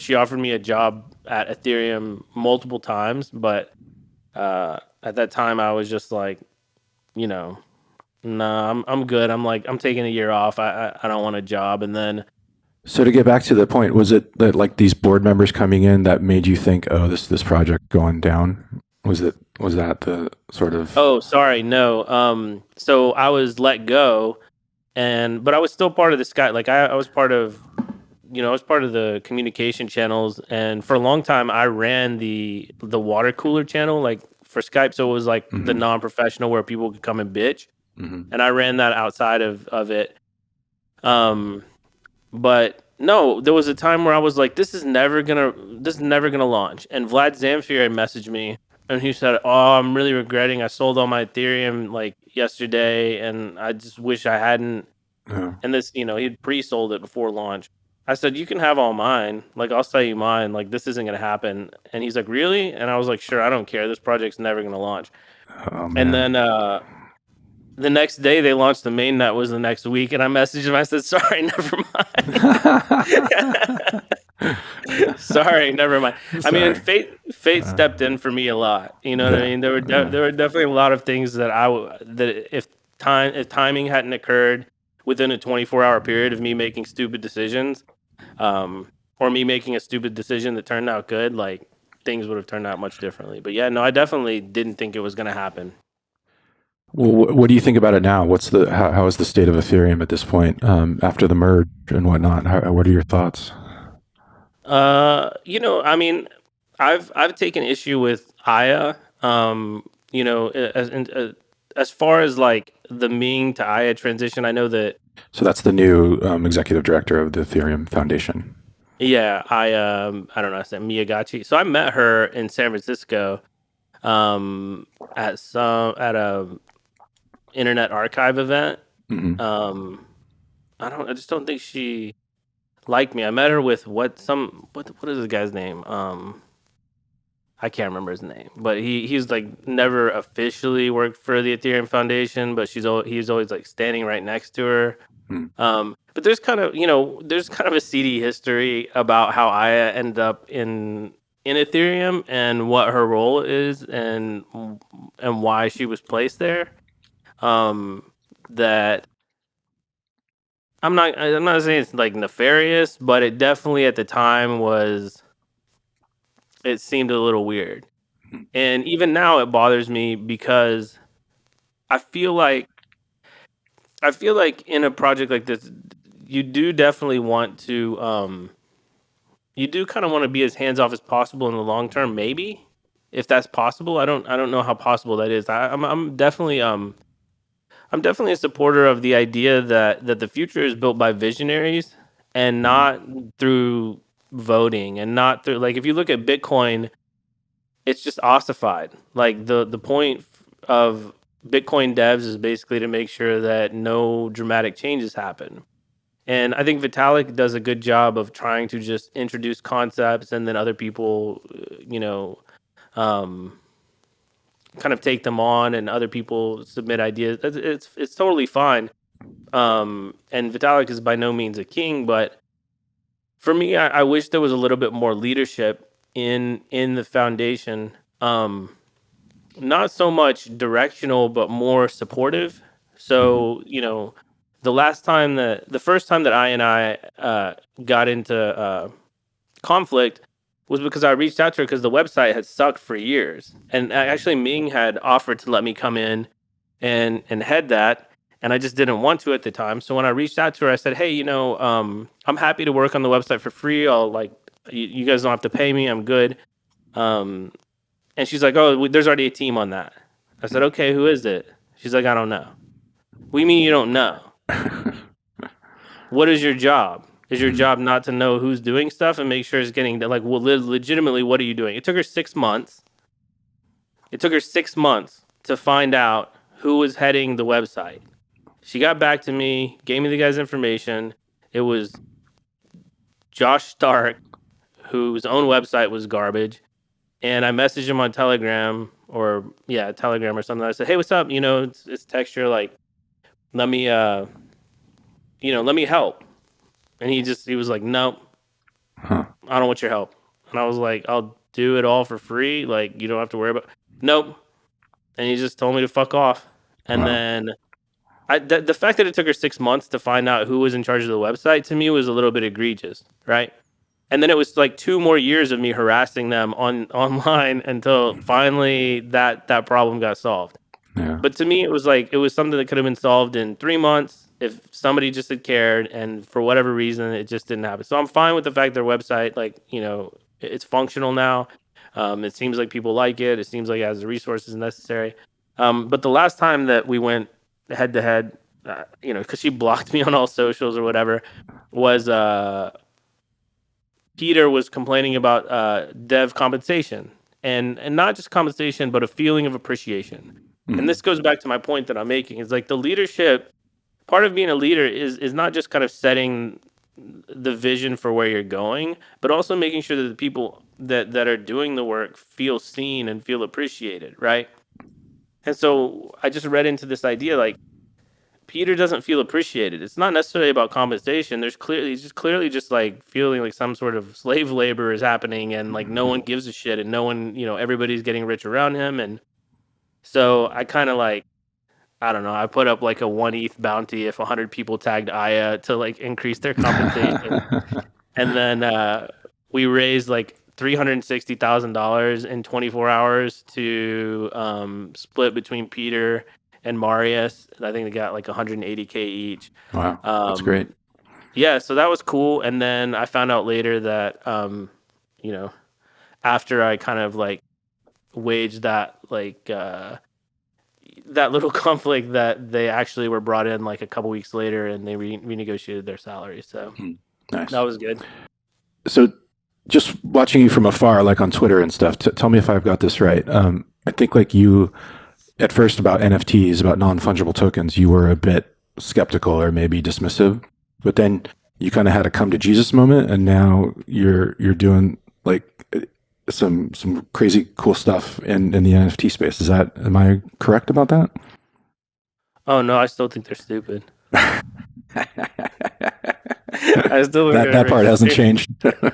she offered me a job at Ethereum multiple times. But at that time, I was just like, you know, nah, I'm good. I'm taking a year off. I don't want a job. And then So to get back to the point, was it that like these board members coming in that made you think, oh, this project going down? Was that the sort of? oh, sorry, no. So I was let go, but I was still part of the Sky. Like I was part of, I was part of the communication channels, and for a long time I ran the water cooler channel, like for Skype. So it was like the Mhm. non-professional where people could come and bitch, Mhm. and I ran that outside of it. Um, But no, there was a time where I was like, this is never gonna launch. And Vlad Zamfir messaged me and he said, "Oh, I'm really regretting I sold all my Ethereum like yesterday, and I just wish I hadn't." Yeah. And this, he'd pre-sold it before launch. I said, "You can have all mine. Like, I'll sell you mine. Like, this isn't gonna happen." And he's like, "Really?" And I was like, "Sure, I don't care. This project's never gonna launch." Oh And man. then the next day they launched the mainnet was the next week, and I messaged him. I said, "Sorry, never mind." Sorry, never mind. I mean, and Sorry. fate stepped in for me a lot. You know what I Yeah. mean? Yeah. There were definitely a lot of things that that if timing hadn't occurred within a 24-hour period of me making stupid decisions, um, or me making a stupid decision that turned out good, like things would have turned out much differently. But yeah, no, I definitely didn't think it was going to happen. Well, what do you think about it now? How is the state of Ethereum at this point after the merge and whatnot? What are your thoughts? I mean, I've taken issue with Aya. As far as like the Ming to Aya transition, I know that So that's the new executive director of the Ethereum Foundation. yeah, I don't know, I said Miyagachi. So I met her in San Francisco, at a Internet Archive event. Hmm. Um, I just don't think she liked me. I met her with what is the guy's name? I can't remember his name, but he's like never officially worked for the Ethereum Foundation, but he's always like standing right next to her. But there's kind of a seedy history about how Aya ended up in Ethereum and what her role is and why she was placed there. That I'm not saying it's like nefarious, but it definitely at the time it seemed a little weird. And even now it bothers me because I feel like in a project like this, you do definitely want to you do kind of want to be as hands off as possible in the long term, maybe if that's possible. I don't know how possible that is. I'm definitely a supporter of the idea that the future is built by visionaries and not through voting and not through like if you look at Bitcoin, it's just ossified. Like the point of Bitcoin devs is basically to make sure that no dramatic changes happen. And I think Vitalik does a good job of trying to just introduce concepts and then other people, um, kind of take them on and other people submit ideas. It's totally fine. And Vitalik is by no means a king, but for me, I wish there was a little bit more leadership in the foundation. Not so much directional, but more supportive. Hmm. So, the first time that I got into conflict was because I reached out to her because the website had sucked for years. And actually, Ming had offered to let me come in and head that. and I just didn't want to at the time. So when I reached out to her, I said, "Hey, I'm happy to work on the website for free. I'll like you guys don't have to pay me. I'm good." Um, and she's like, "Oh, there's already a team on that." I said, "Okay, who is it?" She's like, "I don't know." What do you mean you don't know? What is your job? Is your job not to know who's doing stuff and make sure it's getting like, well, legitimately, what are you doing? It took her 6 months. It took her 6 months to find out who was heading the website. She got back to me, gave me the guy's information. It was Josh Stark, whose own website was garbage. And I messaged him on Telegram Telegram or something. I said, "Hey, what's up? It's texture. Like, let me, let me help." And he was like, "Nope, Huh. I don't want your help." And I was like, "I'll do it all for free. Like, you don't have to worry about." Nope. And he just told me to fuck off. And Wow. then the fact that it took her 6 months to find out who was in charge of the website to me was a little bit egregious, right? And then it was like 2 more years of me harassing them online until finally that problem got solved. Yeah. But to me, it was something that could have been solved in 3 months if somebody just had cared, and for whatever reason, it just didn't happen. So I'm fine with the fact their website, like, it's functional now. It seems like people like it. It seems like it has the resources necessary. But the last time that we went head to head, because she blocked me on all socials or whatever, was Peter was complaining about dev compensation, and not just compensation, but a feeling of appreciation. And this goes back to my point that I'm making. Is like the leadership part of being a leader is not just kind of setting the vision for where you're going, but also making sure that the people that are doing the work feel seen and feel appreciated, right? And so I just read into this idea like Peter doesn't feel appreciated. It's not necessarily about compensation. He's just clearly just like feeling like some sort of slave labor is happening, and like no one gives a shit, and no one, everybody's getting rich around him. And so I kind of like, I don't know, I put up like a 1 ETH bounty if 100 people tagged Aya to like increase their compensation. And then we raised like $360,000 in 24 hours to split between Peter and Marius. I think they got like 180K each. Wow. That's great. Yeah, so that was cool. And then I found out later that, you know, after I kind of like waged that like that little conflict, that they actually were brought in like a couple weeks later, and they renegotiated their salary. So Nice. that was good. So, just watching you from afar, like on Twitter and stuff, tell me if I've got this right. I think like you, at first about NFTs, about non-fungible tokens, you were a bit skeptical or maybe dismissive, but then you kind of had a come to Jesus moment, and now you're doing like some crazy cool stuff in the NFT space. Am I correct about that? Oh no, I still think they're stupid. I still think that part hasn't changed.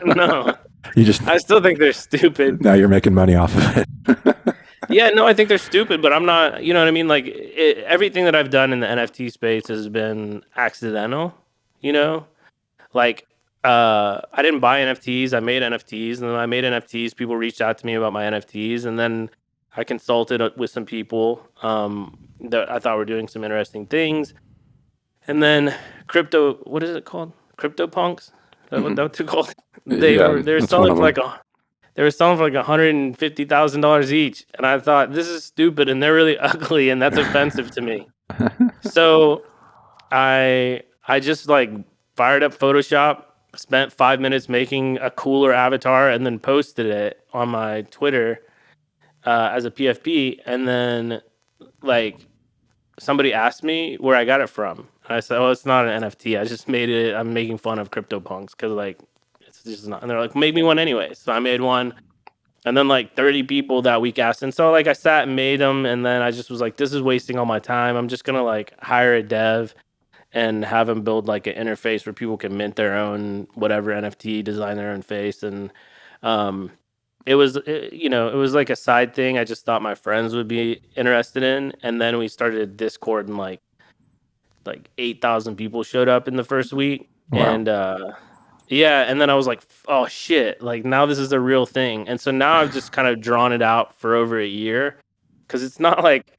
No, I still think they're stupid. Now you're making money off of it. Yeah, no, I think they're stupid, but I'm not. You know what I mean? Like everything that I've done in the NFT space has been accidental. You know, like I didn't buy NFTs. I made NFTs, and then I made NFTs. People reached out to me about my NFTs, and then I consulted with some people that I thought were doing some interesting things. And then what is it called? CryptoPunks? What that's called? They were selling for like $150,000 each, and I thought, this is stupid, and they're really ugly, and that's offensive to me. So I just like fired up Photoshop, spent 5 minutes making a cooler avatar, and then posted it on my Twitter as a PFP, and then like somebody asked me where I got it from. I said, "Oh, it's not an NFT. I just made it. I'm making fun of CryptoPunks because like it's just not." And they're like, "Make me one anyway." So I made one, and then like 30 people that week asked, and so like I sat and made them, and then I just was like, "This is wasting all my time. I'm just gonna like hire a dev and have them build like an interface where people can mint their own whatever NFT, design their own face." And it was like a side thing I just thought my friends would be interested in. And then we started a Discord, and like 8,000 people showed up in the first week. Wow. And yeah, and then I was like, oh shit, like now this is a real thing. And so now I've just kind of drawn it out for over a year, because it's not like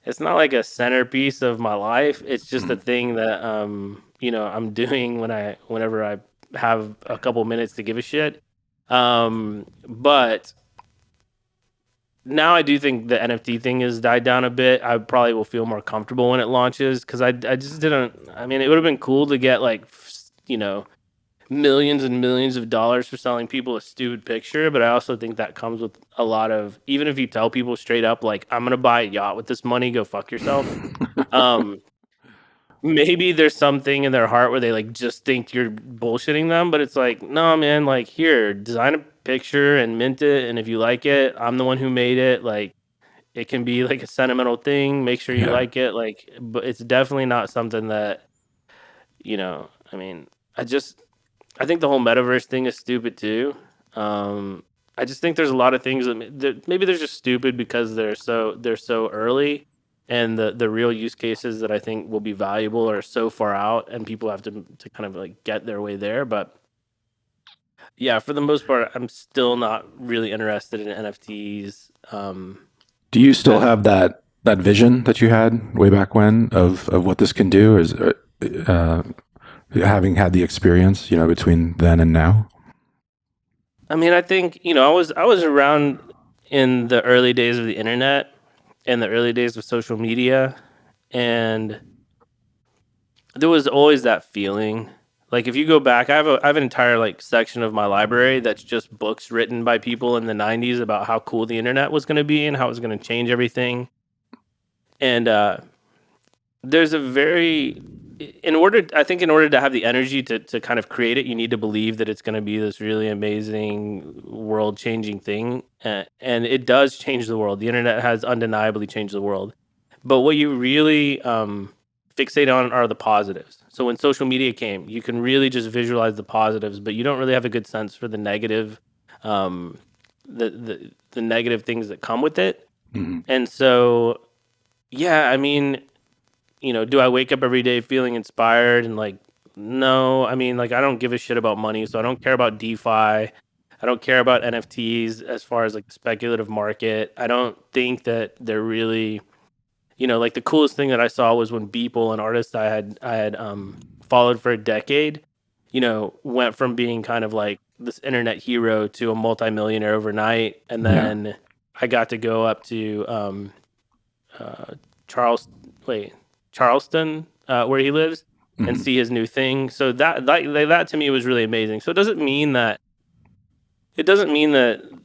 it's not like a centerpiece of my life. It's just a Mm. thing that I'm doing whenever I have a couple minutes to give a shit. But now I do think the NFT thing has died down a bit. I probably will feel more comfortable when it launches because I just didn't. I mean, it would have been cool to get like millions and millions of dollars for selling people a stupid picture, but I also think that comes with a lot of, even if you tell people straight up like I'm gonna buy a yacht with this money, go fuck yourself. Um, maybe there's something in their heart where they like just think you're bullshitting them, but it's like, no, man, like here, design a picture and mint it, and if you like it, I'm the one who made it. Like it can be like a sentimental thing. Make sure you Yeah. like it. Like, but it's definitely not something that I mean, I think the whole metaverse thing is stupid too. Um, I just think there's a lot of things that maybe they're just stupid because they're so early, and the real use cases that I think will be valuable are so far out, and people have to kind of like get their way there. But yeah, for the most part, I'm still not really interested in NFTs. Do you still As have that vision that you had way back when of what this can do? Is uh, having had the experience, between then and now? I mean, I think I was around in the early days of the internet and the early days of social media, and there was always that feeling. Like if you go back, I have an entire like section of my library that's just books written by people in the '90s about how cool the internet was going to be and how it was going to change everything. And there's a very in order to have the energy to kind of create it, you need to believe that it's going to be this really amazing world changing thing, and it does change the world. The internet has undeniably changed the world, but what you really fixate on are the positives. So when social media came, you can really just visualize the positives, but you don't really have a good sense for the negative, um, the negative things that come with it. Hmm. And so, yeah, I mean, do I wake up every day feeling inspired and like, no, I mean, like, I don't give a shit about money. So I don't care about DeFi. I don't care about NFTs as far as like the speculative market. I don't think that they're really, like the coolest thing that I saw was when Beeple, an artist I had followed for a decade, went from being kind of like this internet hero to a multimillionaire overnight. And Yeah. then I got to go up to uh, Charles, wait, Charleston, where he lives, and Hmm. see his new thing. So that to me was really amazing. So it doesn't mean that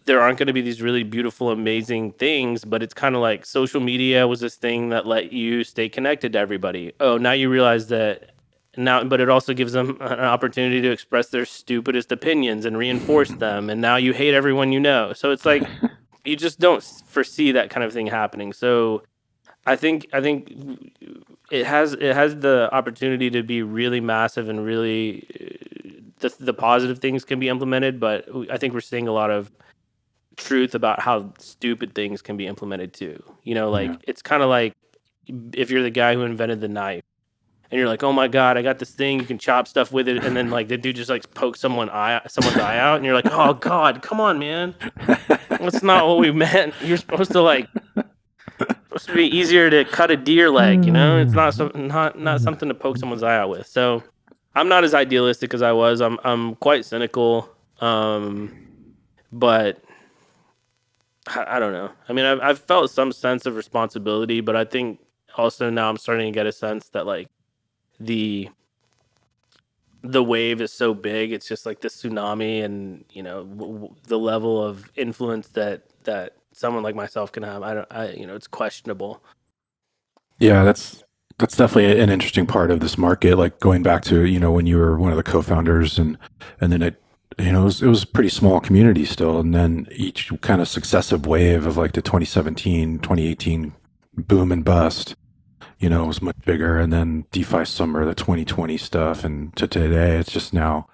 there aren't going to be these really beautiful, amazing things, but it's kind of like social media was this thing that let you stay connected to everybody. Oh, now you realize that now, but it also gives them an opportunity to express their stupidest opinions and reinforce them. And now you hate everyone you know. So it's like you just don't foresee that kind of thing happening. So I think it has the opportunity to be really massive and really the positive things can be implemented, but I think we're seeing a lot of truth about how stupid things can be implemented too. Yeah. Like it's kind of like if you're the guy who invented the knife and you're like, "Oh my god, I got this thing, you can chop stuff with it," and then like the dude just like pokes someone's eye out and you're like, "Oh god, come on, man. That's not what we meant. You're supposed to be easier to cut a deer leg, It's not not something to poke someone's eye out with. So I'm not as idealistic as I was. I'm quite cynical. But I don't know. I mean, I've felt some sense of responsibility, but I think also now I'm starting to get a sense that like the the wave is so big, it's just like this tsunami, and the level of influence that someone like myself can have. I don't. It's questionable. Yeah, that's definitely an interesting part of this market. Like going back to when you were one of the co-founders, and then it was a pretty small community still, and then each kind of successive wave of like the 2017, 2018 boom and bust, was much bigger, and then DeFi summer, the 2020 stuff, and to today, it's just now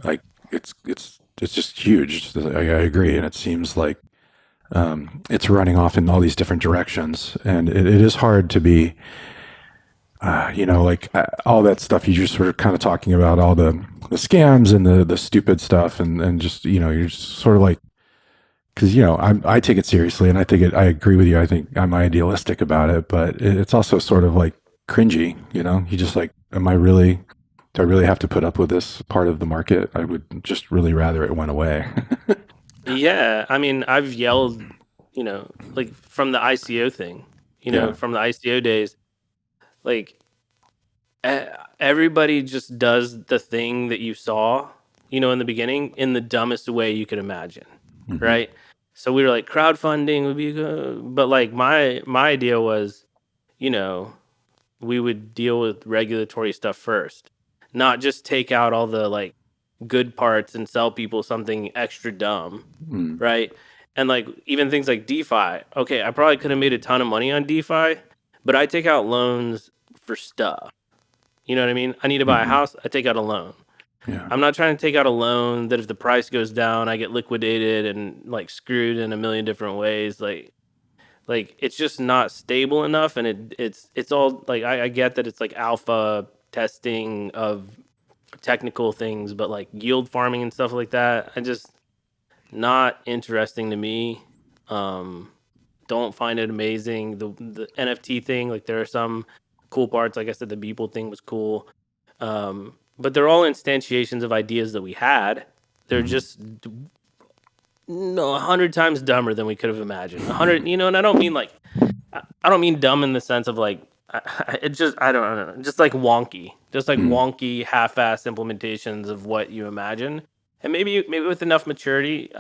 like it's just huge. I agree, and it seems like it's running off in all these different directions, and it is hard to be like all that stuff you just were kind of talking about, all the scams and the stupid stuff, and just you're just sort of like because I take it seriously, and I agree with you. I think I'm idealistic about it, but it's also sort of like cringy. You just like, am I really? Do I really have to put up with this part of the market? I would just really rather it went away. Yeah, I mean, I've yelled, like from the ICO thing, Yeah. from the ICO days, like everybody just does the thing that you saw, in the beginning in the dumbest way you could imagine, Hmm. right? So we were like, crowdfunding would be good, but like my idea was, you know, we would deal with regulatory stuff first, not just take out all the like good parts and sell people something extra dumb, Mm. right? And like even things like DeFi. Okay, I probably could have made a ton of money on DeFi, but I take out loans for stuff. You know what I mean? I need to buy a Hmm. house, I take out a loan. Yeah. I'm not trying to take out a loan that if the price goes down, I get liquidated and like screwed in a million different ways. Like it's just not stable enough, and it's all like I get that it's like alpha testing of technical things, but like yield farming and stuff like that, I just not interesting to me. Um, don't find it amazing. The NFT thing, like there are some cool parts. Like I said, the Beeple thing was cool. But they're all instantiations of ideas that we had. They're Hmm. just no 100 times dumber than we could have imagined. 100, and I don't mean like I don't mean dumb in the sense of like it just I don't know, just like Mm. wonky half-ass implementations of what you imagine. And maybe with enough maturity,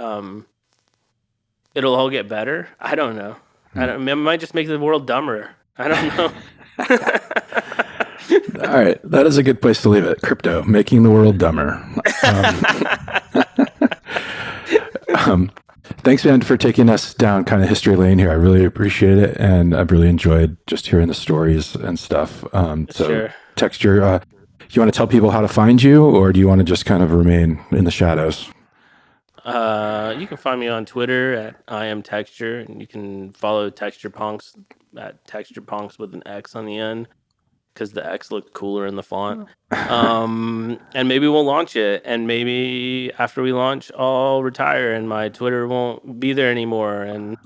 it'll all get better. I don't know. I Mm. don't. It might just make the world dumber. I don't know. All right, that is a good place to leave it. Crypto making the world dumber. Um, Thanks, man, for taking us down kind of history lane here. I really appreciate it, and I've really enjoyed just hearing the stories and stuff. So, Sure. Texture, you want to tell people how to find you, or do you want to just kind of remain in the shadows? You can find me on Twitter at I am Texture, and you can follow Texture Punks at Texture Punks with an X on the end because the X looked cooler in the font. And maybe we'll launch it, and maybe after we launch, I'll retire and my Twitter won't be there anymore, and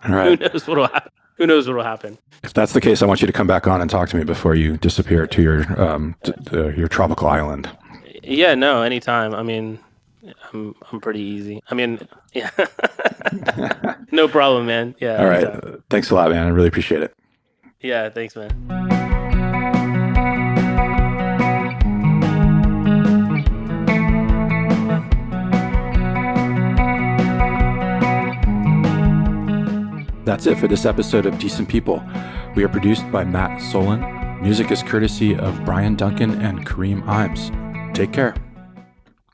All who right. knows what'll happen. Who knows what'll happen? If that's the case, I want you to come back on and talk to me before you disappear to your tropical island. Yeah, no, anytime. I mean, I'm pretty easy. I mean, yeah, no problem, man. Yeah, All right. anytime. Thanks a lot, man. I really appreciate it. Yeah, thanks, man. That's it for this episode of Decent People. We are produced by Matt Solon. Music is courtesy of Brian Duncan and Kareem Imes. Take care.